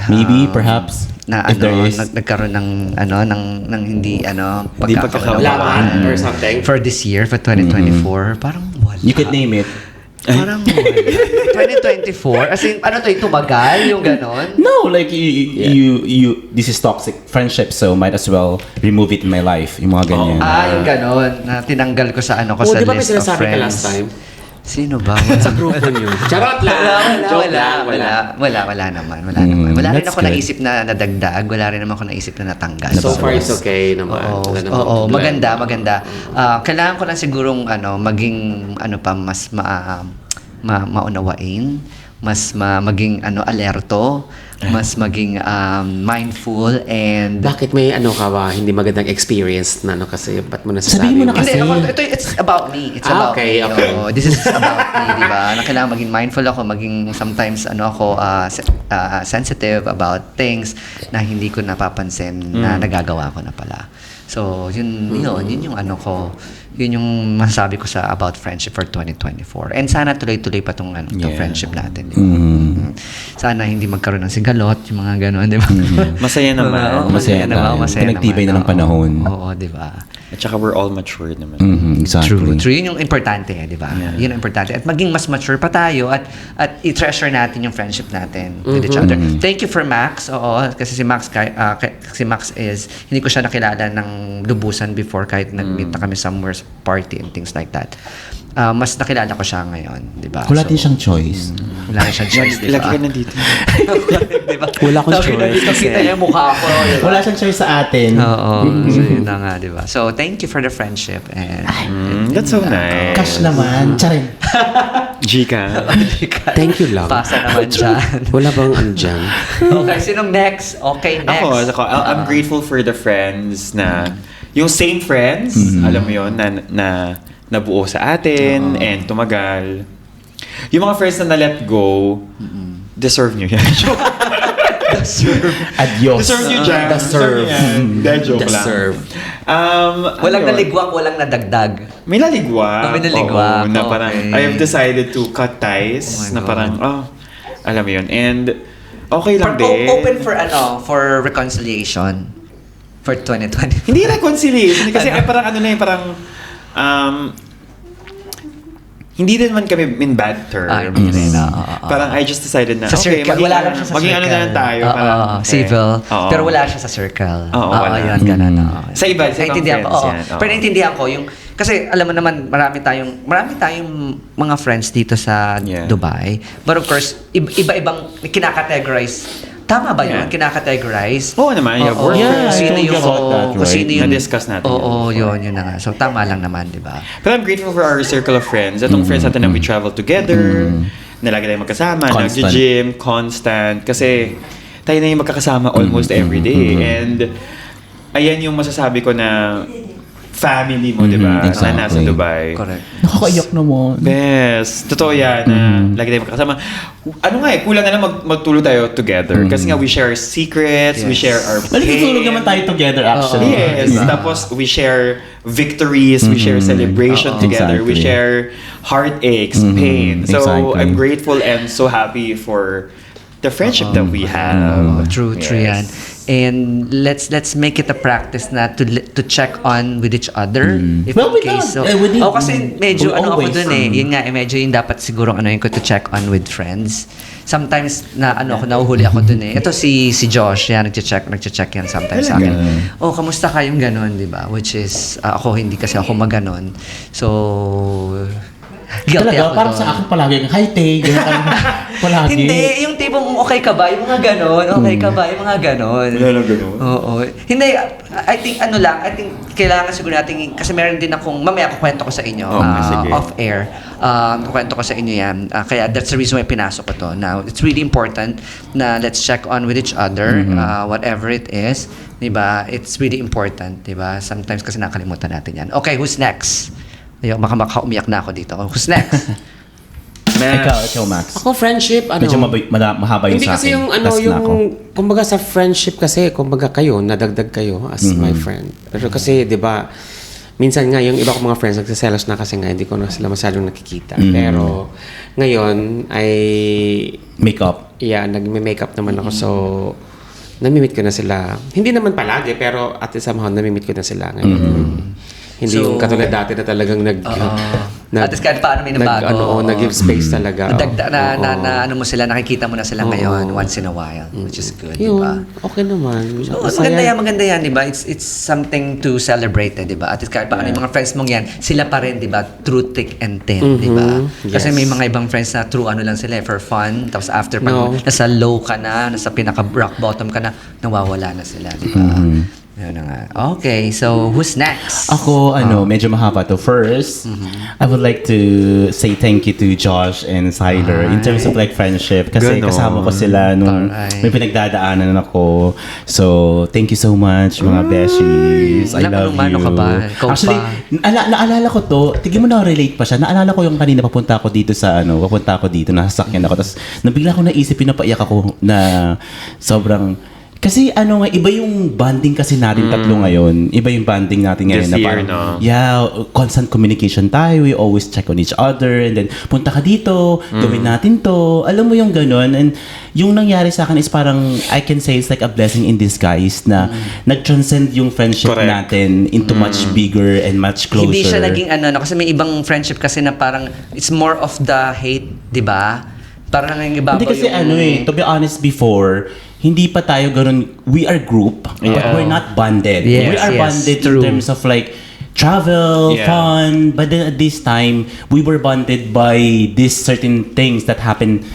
Maybe, perhaps, Na if there is. nagkaroon ng hindi Hindi pagkakaunawaan. Laman or something. for this year, for 2024, parang wala. You could name it. Parang wala. 2024? As in, tumagal? Yung ganon? No, like you this is toxic friendship, so might as well remove it in my life. Yung mga ganyan. Yung ganon. Na tinanggal ko sa ko Oh, sa di ba may list of sinasabi ka friends. last time? Sino ba? Sa group yun. Charot lang. Joke lang. Wala naman. Wala rin that's ako good. naisip na nadagdag. Wala rin naman ako naisip na natanggal. So far, it's okay naman. Oo, Wala naman oo, problema. maganda. Kailangan ko lang sigurong maging mas maunawain, maging alerto, mas maging mindful, and Bakit may ka ba, hindi magandang experience na kasi ba't mo nasasabi? Sabihin mo na Hindi, kasi. it's about me. It's about okay, me. okay. Oo, this is about me, di ba? Na kailangan maging mindful ako, maging sometimes sensitive about things na hindi ko napapansin na nagagawa ko na pala. So, yun yung yun yung masasabi ko sa about friendship for 2024. And sana tuloy-tuloy pa tong Yeah. friendship natin, di ba? Sana hindi magkaroon ng sigalot, yung mga gano'n, di ba? Masaya naman. Oo, Masaya naman, tayo. masaya Pinagtibay na ng naman. panahon. Oo, di ba? At saka we're all mature naman. Exactly. True. Yun yung importante, di ba? Yeah. Yun ang importante. At maging mas mature pa tayo at i-treasure natin yung friendship natin with each other. Thank you for Max. Oo, kasi si Max is, hindi ko siya nakilala ng lubusan before kahit nag-meet na kami somewhere sa party and things like that. Mas nakilala ko siya ngayon, di ba? Wala din siyang choice. Wala rin siyang choice, di ba? Lagi ka nandito. Di ba? Wala akong Lagi choice nandito, kasi- kita niya yung mukha ko. di ba? Wala siyang choice sa atin. Oo, so yun na nga, di ba? So, thank you for the friendship and That's so nice. Cash naman. Charing. Gika. Thank you lang. pasa naman dyan. Wala bang andyan? Okay, sinong next? Okay, next. I'm grateful for the friends na yung same friends, alam mo yun, na nabuo sa atin and tumagal. Yung mga friends na na-let go, deserve nyo yan. Adios. Deserve nyo dyan. Deserve. Joke lang. Deserve. Walang ano yun? naligwak, walang nadagdag. May naligwak. May naligwak, Oo, na parang, okay. I have decided to cut ties. Oh my na God. parang, alam mo yun. And, okay lang din. Open for reconciliation for 2020. Hindi reconciliation. Kasi ay parang parang, hindi din man kami in bad terms. Hindi rin, Parang I just decided na, Sa okay, circle, wala lang siya sa maging circle. ano na lang tayo. Parang, okay. Civil. Oo. Pero wala siya sa circle. Oo, wala. Yun, ganun. oo. Sa iba, sa ibang Naintindihan ko, friends oo. yan, oo. Pero naintindihan ko yung, kasi alam mo naman, marami tayong mga friends dito sa Yeah. Dubai. But of course, iba-ibang kinakategorize. Tama ba yun? Yeah. Kinakategorize? Oo naman, you have Oo, work Yeah, kung sino I told you yung, about that, kung right? sino yung, Na-discuss natin Oo, yun. yun na nga. So, tama lang naman, di ba? But I'm grateful for our circle of friends. Itong friends natin na we travel together, na lagi tayong magkasama, Constant. nag-gym, constant. Kasi tayo na yung magkakasama almost every day. And ayan yung masasabi ko na family mo, di ba? Exactly. Na nasa Dubai. Correct. Nakakaiyak naman. Best. Totoo yan na lagi tayong magkakasama. Ano nga kulang na lang magtulog tayo together. Kasi nga we share secrets, we Yes. share our Nalitutulog naman tayo together actually. Yes. Diba? Tapos we share victories, we share celebration together, we Exactly. share heartaches, pain. So Exactly. I'm grateful and so happy for the friendship that we have. True yan. Yes. And let's make it a practice na to check on with each other. If Well, in we case. don't. We need- Kasi medyo we ako always. dun eh. Yun nga, medyo yung dapat siguro ko to check on with friends. Sometimes na nahuhuli ako dun eh. Ito si Josh, yan, nagche-check yan sometimes sa akin. Oh, kamusta ka yung ganon, di ba? Which is, ako hindi kasi ako maganon. So, guilty Talaga, ako parang dun. sa akin palagi, hi Tay, ganyan ka palagi. Hindi, yung tipong okay ka ba? Yung mga ganon. Okay ka ba? Yung mga ganon. Wala lang ganun. Oo. Hindi, I think kailangan siguro natin, kasi meron din akong, mamaya kukwento ko sa inyo, Okay, sige. off-air. Kukwento ko sa inyo yan. Kaya that's the reason why pinasok ko to. Now, it's really important na let's check on with each other, whatever it is. Diba? It's really important. Diba? Sometimes kasi nakalimutan natin yan. Okay, who's next? Ayun, makaumiyak na ako dito. Who's next? Ikaw, Max. Ako, friendship, Medyo mahaba yung Hindi sa akin. kasi yung Last na ako. kumbaga sa friendship kasi, kumbaga kayo, nadagdag kayo as my friend. Pero kasi, di ba, minsan nga yung iba kong mga friends nagsiselos na kasi nga hindi ko na sila masyadong nakikita. Pero ngayon ay Makeup. nagme-makeup naman ako. So, namimit ko na sila. Hindi naman palagi, pero at somehow namimit ko na sila ngayon. Hindi So, yung katulad dati na talagang At least kahit paano may nabago. nag-give space talaga. Ano mo sila, nakikita mo na sila ngayon once in a while, which is good, di ba? Yun, okay naman. Oo, Masaya. maganda yan, di ba? It's something to celebrate, di ba? At least kahit paano yung mga friends mong yan, sila pa rin, di ba? Through thick and thin, di ba? Kasi Yes. may mga ibang friends na true lang sila, for fun. Tapos after, pag No. nasa low ka na, nasa pinaka rock bottom ka na, nawawala na sila, di ba? Yun na nga. Okay, so who's next? Ako, medyo mahaba to. First, I would like to say thank you to Josh and Siler in terms of like friendship. Kasi Ganon. kasama ko sila nung Alright. may pinagdadaanan ako. So, thank you so much, mga beshies. I Alam, love anong-ano you. ka ba? Ikaw Actually, pa. naalala ko to. Tignan mo na-relate pa siya. Naalala ko yung kanina papunta ako dito, nasasakyan ako. Tapos, nabigla ko naisip, pinapaiyak ako na sobrang. Kasi iba yung bonding kasi natin tatlo ngayon. Iba yung bonding natin ngayon. This na year, parang, no? yeah, constant communication tayo. We always check on each other. And then, punta ka dito, gawin natin to. Alam mo yung ganun. And yung nangyari sa akin is parang, I can say it's like a blessing in disguise na nag-transcend yung friendship Correct. natin into much bigger and much closer. Hindi siya naging kasi may ibang friendship kasi na parang it's more of the hate, di ba? Parang nangingibabaw Hindi kasi yung... to be honest, before, hindi pa tayo ganun, we are group, but Yeah. we're not bonded. Yes, We are yes, bonded true. in terms of like, travel, Yeah. fun, but then at this time, we were bonded by these certain things that happen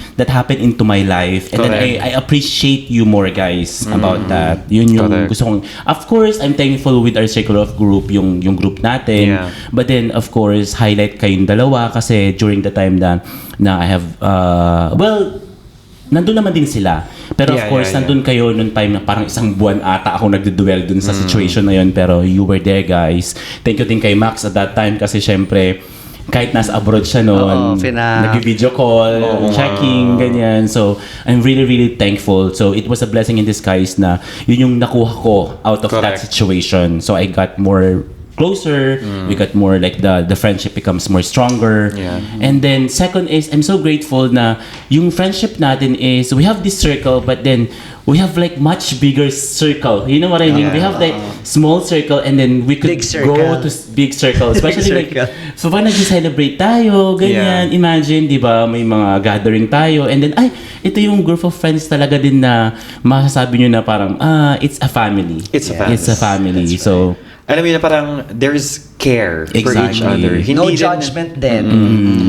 into my life. And then Correct. I appreciate you more, guys, about that. Yun yung Correct. gusto kong, of course, I'm thankful with our circle of group, yung group natin. Yeah. But then, of course, highlight kayong dalawa kasi during the time na I have, nandun naman din sila. Pero of Yeah, course, yeah, nandun kayo nung time na parang isang buwan ata ako nagduduel dun sa Mm. situation na yun. Pero you were there, guys. Thank you din kay Max at that time kasi syempre, kahit nasa abroad siya noon, nag-video call, checking, ganyan. So, I'm really, really thankful. So, it was a blessing in disguise na yun yung nakuha ko out of that Correct. situation. So, I got more closer, we got more like the friendship becomes more stronger. Yeah. And then second is I'm so grateful na yung friendship natin is we have this circle but then we have like much bigger circle. You know what I mean? We have like small circle and then we could Big circle. go to big circle. Especially like so pag nag-celebrate tayo, ganyan. Yeah. Imagine, 'di ba, may mga gathering tayo and then ito yung group of friends talaga din na masasabi nyo na parang it's a family. It's a family. It's a family. So Alam mo yun na parang there's care for each Exactly. other. No din- judgment din.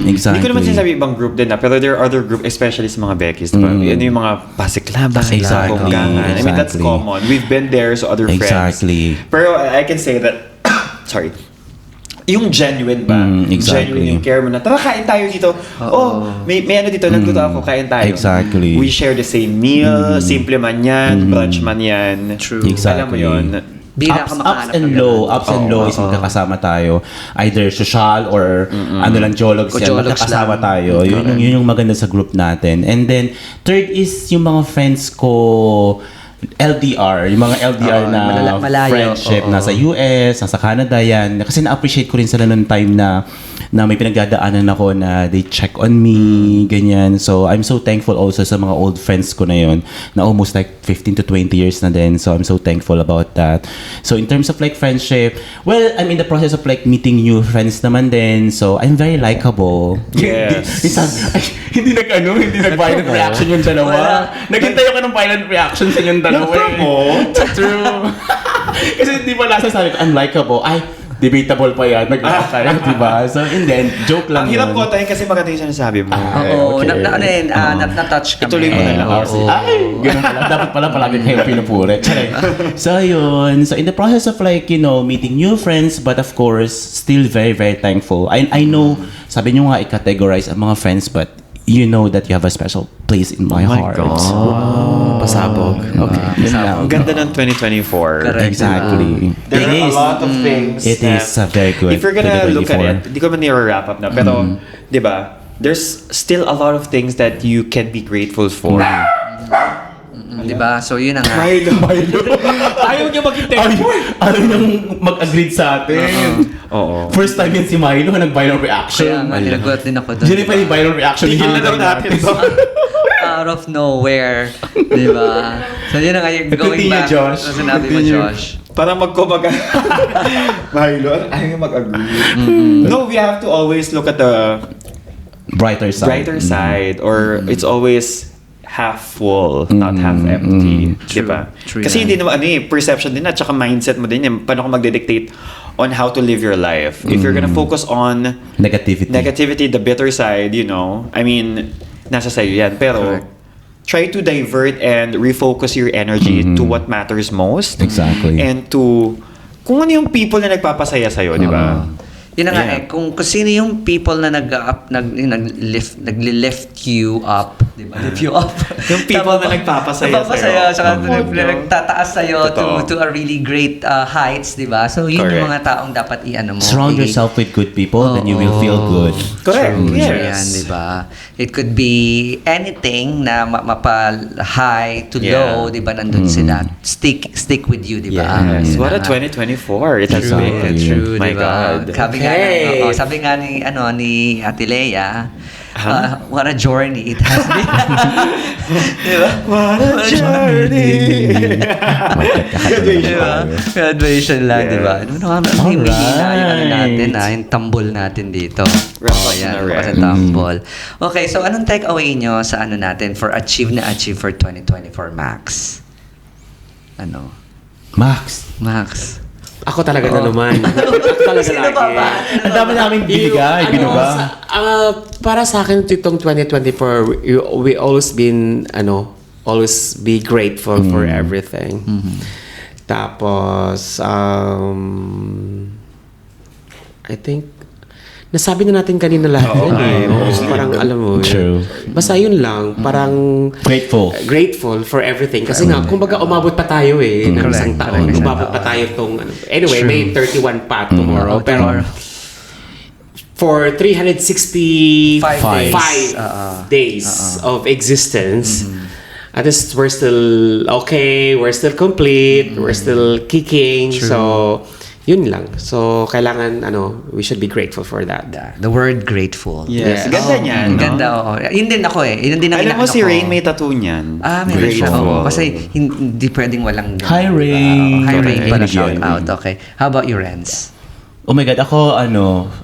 exactly. Hindi ko naman sinasabi ibang group din pero there are other group, especially sa mga Beckies, diba? Ano yung mga pasiklaban, Exactly. bonggangan. I mean, that's Exactly. common. We've been there so other friends. Exactly. Pero I can say that, sorry, yung genuine ba? exactly. Genuine yung care mo na, tara kain tayo dito. May ano dito, nagluto ako, kain tayo. Exactly. We share the same meal, simple man yan, brunch man yan. True. Alam mo Exactly. yun. Bira ka Ups makahanap and ng low, ganun. ups and low is magkakasama tayo. Either social or ano lang, jologs O yan. jologs Magkakasama lang. tayo. Yun yung maganda sa group natin. And then, third is yung mga friends ko, LDR, yung mga LDR na malayo. friendship, Oo. nasa US, nasa Canada yan. Kasi na-appreciate ko rin sila noong time na may pinagdadaanan ako na they check on me, ganyan. So, I'm so thankful also sa mga old friends ko na yun, na almost like 15 to 20 years na din. So, I'm so thankful about that. So, in terms of like friendship, well, I'm in the process of like meeting new friends naman din. So, I'm very likable. Yes. Hindi nag-violent reaction yung dalawa. Wala. Naghintay ako ng violent reaction sa yung dalawa. True. Kasi di ba lasa sabi ko, unlikable. Ay, debatable pa yan. Nag-laugh tayo, di ba? So, and then, joke lang Ang hirap yun. ko tayo kasi maganda yung sinasabi mo. Oo, Okay. na-touch kami. Ituloy mo na lang. Ay, ganun pala. Dapat pala palagi kayo pinupuri. So, yun. So, in the process of like, meeting new friends, but of course, still very, very thankful. I know, sabi nyo nga, i-categorize ang mga friends, but you know that you have a special place in my heart. Pasabog. Okay. Yun lang. Ang ganda ng 2024. Correct. Exactly. There It are a is. lot of things It na- is very good. If you're gonna look at 2024. it, hindi ko man i-wrap up na, pero, di ba, there's still a lot of things that you can be grateful for. Di ba? So, yun na nga. Milo. Ayaw niya mag-interview. Ayaw niyang mag-agree sa atin. Oo. First time yun si Milo nag-viral Kaya reaction. nga, nagulat din ako doon. Diyan pa yung viral reaction. Tigil na daw natin. Out of nowhere. Di ba? So, yun na nga, yung going Continue, back. Josh. So, sinabi mo, Continue. Josh. Para magkumaga. Milo, ayaw niya mag-agree. No, we have to always look at the Brighter side. brighter side, or it's always half full, not half empty. Diba? True Kasi yan. hindi naman, perception din at saka mindset mo din yan. Paano ka magdedictate on how to live your life. If you're gonna focus on Negativity. negativity, the bitter side, I mean, nasa sa'yo yan. Pero, Correct. try to divert and refocus your energy to what matters most. Exactly. And to kung ano yung people na nagpapasaya sa'yo, di ba? Yun na nga Yeah. kung sino yung people na nag-lift you up, di ba? Lift you up. Yung people na nagpapasaya Nagpapasaya, sa'yo. saka Mm. nagtataas sa'yo Totoo. to a really great heights, di ba? So yun yung mga Correct. taong dapat i-ano mo. Surround yourself with good people, then you will feel good. Correct. True, Yes. true yan, di ba? It could be anything na mapa-high to Yeah. low, di ba? Nandun sila. Stick with you, di ba? Yes. Yun What a na nga. 2024 it has True, been. true, My di ba? God. Sabi nga ni Ate Lea, what a journey it has been. Di ba? What a journey. Di ba? Graduation lang, di ba? May mahina yung ano natin, yung tambol natin dito. Rappers Yan, na rappers rin. na tambol. Okay, so anong take away nyo sa ano natin for achieve for 2024, Max? Ano? Max, Max? Ako talaga na naman. Ako talaga Sino ba ba? ang dami namin binigay, binuga. Para sa akin, itong 2024, we always always be grateful for everything. Tapos, I think, nasabi na natin kanina lahat Oo, yan eh. oo. Parang alam mo, True. basta yun lang, parang grateful for everything. Kasi nga, kumbaga umabot pa tayo ng Correct, isang taon. correct. Umabot pa tayo anyway, may 31 pa tomorrow. Pero, for 365 days of existence, at least we're still okay, we're still complete, we're still kicking. So, yun lang. So, kailangan, we should be grateful for that. The word grateful. Yes. Yeah. Ganda niyan, no? Ganda, oo. Yun din ako eh. Yun din ang Alam mo inaano si ko. Rain may tattoo niyan. Meron siya. Grateful. Oo, kasi hindi pwedeng walang ganun, Hi, diba? Rain. Hi, Rain Correct. pala. Ay, Shout bigyan. out. Okay. How about you, Renz? Oh my God, ako,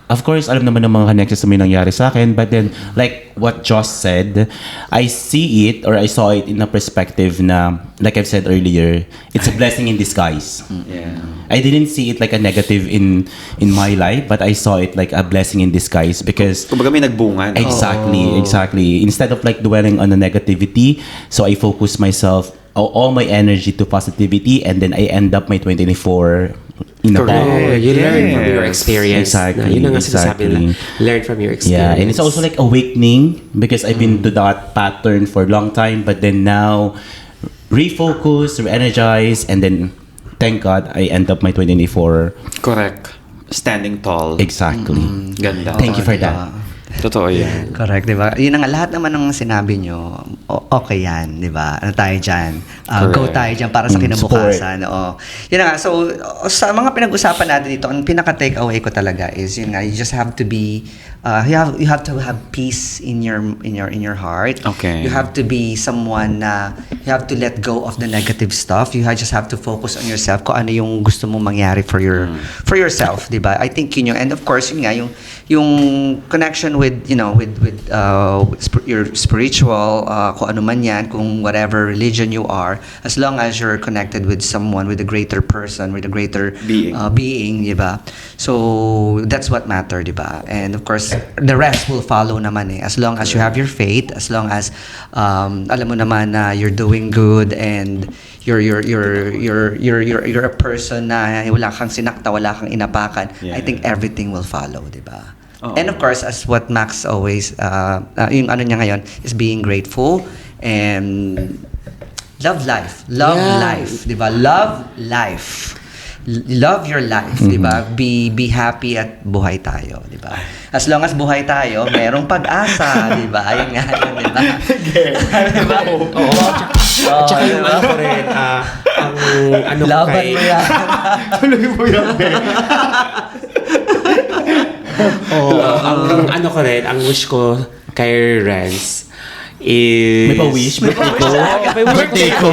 of course, alam naman ng mga connections na may nangyari sa akin, but then, like what Josh said, I see it, or I saw it in a perspective na, like I've said earlier, it's a blessing in disguise. Yeah. I didn't see it like a negative in my life, but I saw it like a blessing in disguise because Kumbaga may nagbunga. no? Exactly. Instead of like dwelling on the negativity, so I focus myself all my energy to positivity, and then I end up my 2024 in a Oh, ball. you learn from your Yes. experience. Exactly, Yun ang nga sinasabi exactly. nila. Learn from your experience. Yeah, and it's also like awakening because I've been to that pattern for a long time, but then now refocus, re-energize, and then thank God I end up my 2024 Correct. Standing tall. exactly. Ganda. Thank you for that. Totoo yan. Correct, di ba? Yun ang lahat naman ng sinabi nyo, okay yan, di ba? Ano tayo dyan? Go Correct. tayo dyan para sa kinabukasan. Oo. Yun na nga. So, sa mga pinag-usapan natin dito, ang pinaka-take away ko talaga is, yun nga, you just have to be, you have to have peace in your heart. Okay. You have to be someone na, you have to let go of the negative stuff. You just have to focus on yourself kung ano yung gusto mong mangyari for yourself, di ba? I think yun yung, and of course, yun nga, yung connection with your spiritual, kung ano man yan, kung whatever religion you are, as long as you're connected with someone, with a greater person, with a greater being, di ba? So, that's what matter, di ba? And of course, the rest will follow naman eh. As long as you have your faith, as long as alam mo naman na you're doing good and you're a person na wala kang sinakta, wala kang inapakan, Yeah. I think everything will follow, di ba? Oo. And of course, as what Max always, yung ano niya ngayon, is being grateful and love life. Love Yeah. life, di ba? Love life. Love your life, di ba? Be happy at buhay tayo, di ba? As long as buhay tayo, merong pag-asa, di ba? Ayun nga, yun, di ba? Di ba? Oo. At saka yung ano ko rin, ang ano ko Laban kay... mo yan. Tuloy mo yan, ang ano ko rin, ang wish ko kay Renz is... May pa-wish? May birthday ko.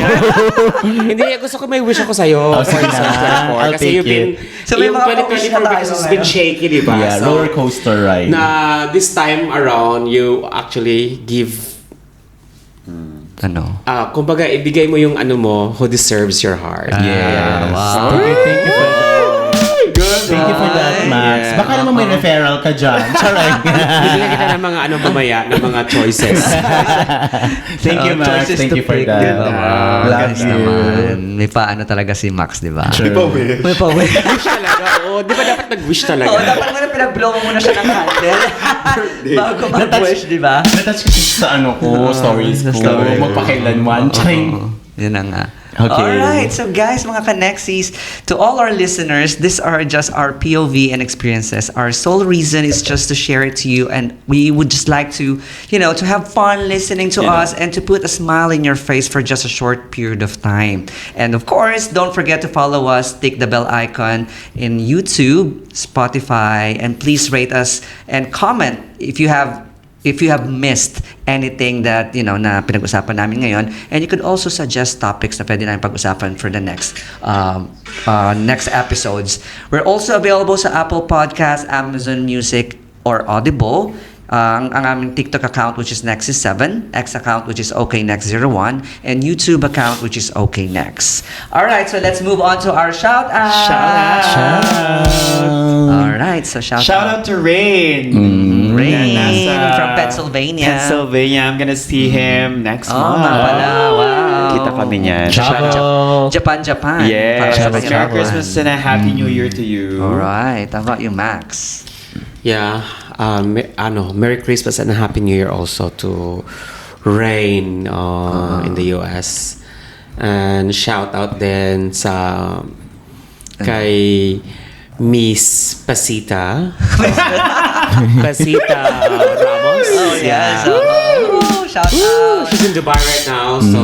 Hindi, gusto ko may wish ako sa'yo. Oh, sige na. 2024. I'll Kasi take you've been... So, may yung mga pa-wish na 2024 tayo because it's been ngayon. shaky, di ba? Yeah, So, roller coaster ride. na this time around, you actually give... Ano? kumbaga, ibigay mo yung ano mo who deserves your heart. Yes. wow. Thank you for that. Good. Thank you for that, Max. Yeah. Baka naman may referral ka dyan. Charay. Bibigyan kita ng mga mamaya, ng mga choices. Thank you, Max. Choices Thank to you for pick, that. di ba? Love Guys you. naman. May paano talaga si Max, di ba? Sure. May pa-wish. Wish talaga. Oo, di ba dapat nag-wish talaga? Oo, dapat mo na pinag-blow mo muna siya ng candle. Bago mag-wish, di ba? Natouch kasi sa ano ko, stories ko. story. Magpakailanman. Charing. Yun na nga. Okay. Alright, so guys, mga Connexis, to all our listeners, these are just our POV and experiences. Our sole reason is just to share it to you, and we would just like to, to have fun listening to us and to put a smile in your face for just a short period of time. And of course, don't forget to follow us, click the bell icon in YouTube, Spotify, and please rate us and comment if you have missed anything that, na pinag-usapan namin ngayon. And you could also suggest topics na pwede namin pag-usapan for the next episodes. We're also available sa Apple Podcasts, Amazon Music, or Audible. Ang aming TikTok account, which is Nexus7, X account, which is OKNext01, and YouTube account, which is OKNext. Alright, so let's move on to our shout-out. Alright, so Shout shout-out. out to Rain. Rain Nasa from Pennsylvania. Pennsylvania. I'm gonna see him next Oh, month. nga pala. Wow. Kita kami niyan. Travel. Japan. Yes. Para sa Merry kanya. Christmas and a Happy New Year to you. Alright. How about you, Max? Yeah. Merry Christmas and a Happy New Year also to Rain in the US. And shout out din sa kay Miss Pasita. Pasita Ramos. Oh, yes. Shout out. She's in Dubai right now, so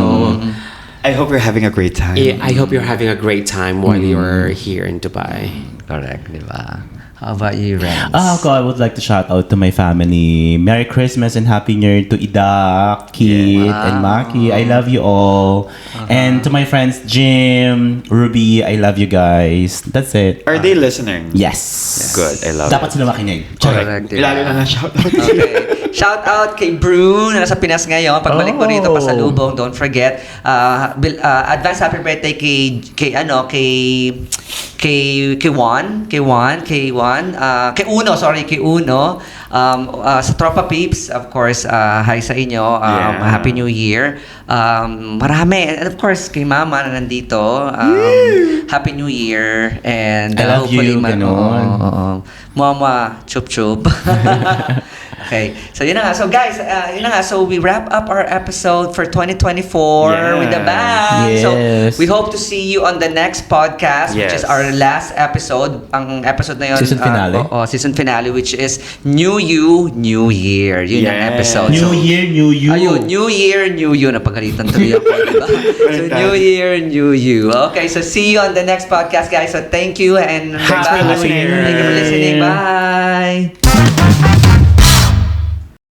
I hope you're having a great time. I hope you're having a great time while you're here in Dubai. Correct, di ba? How about you, Renz? Ako, I would like to shout out to my family. Merry Christmas and Happy New Year to Ida, Kit, and Maki. I love you all. And to my friends, Jim, Ruby, I love you guys. That's it. Are they listening? Yes. Good. I love Dapat it. sila makinig. Correct, di ba? Lalo na na shout out. Okay. Shout out kay Brune na nasa Pinas ngayon. Pagbalik mo rito pasalubong, don't forget. Advance happy birthday kay Juan. Kay Uno. Sa Tropa Peeps, of course, hi sa inyo. Happy New Year. Marami. And of course, kay Mama na nandito. Happy New Year. And I love you, ganon. Mama, chup-chup. Okay. So, yun na nga. So, guys, So, we wrap up our episode for 2024 with the band. Yes. So, we hope to see you on the next podcast, which is Yes. our last episode. Ang episode na yun. Season finale. Season finale, which is New You, New Year. Yun ang Yes. episode. New Year, New You. Ayun, New Year, New You. Napagalitan tuloy ako, diba? So, New Year, New You. Okay, so see you on the next podcast, guys. So, thank you and Happy goodbye. listening. Thank you for listening. Bye!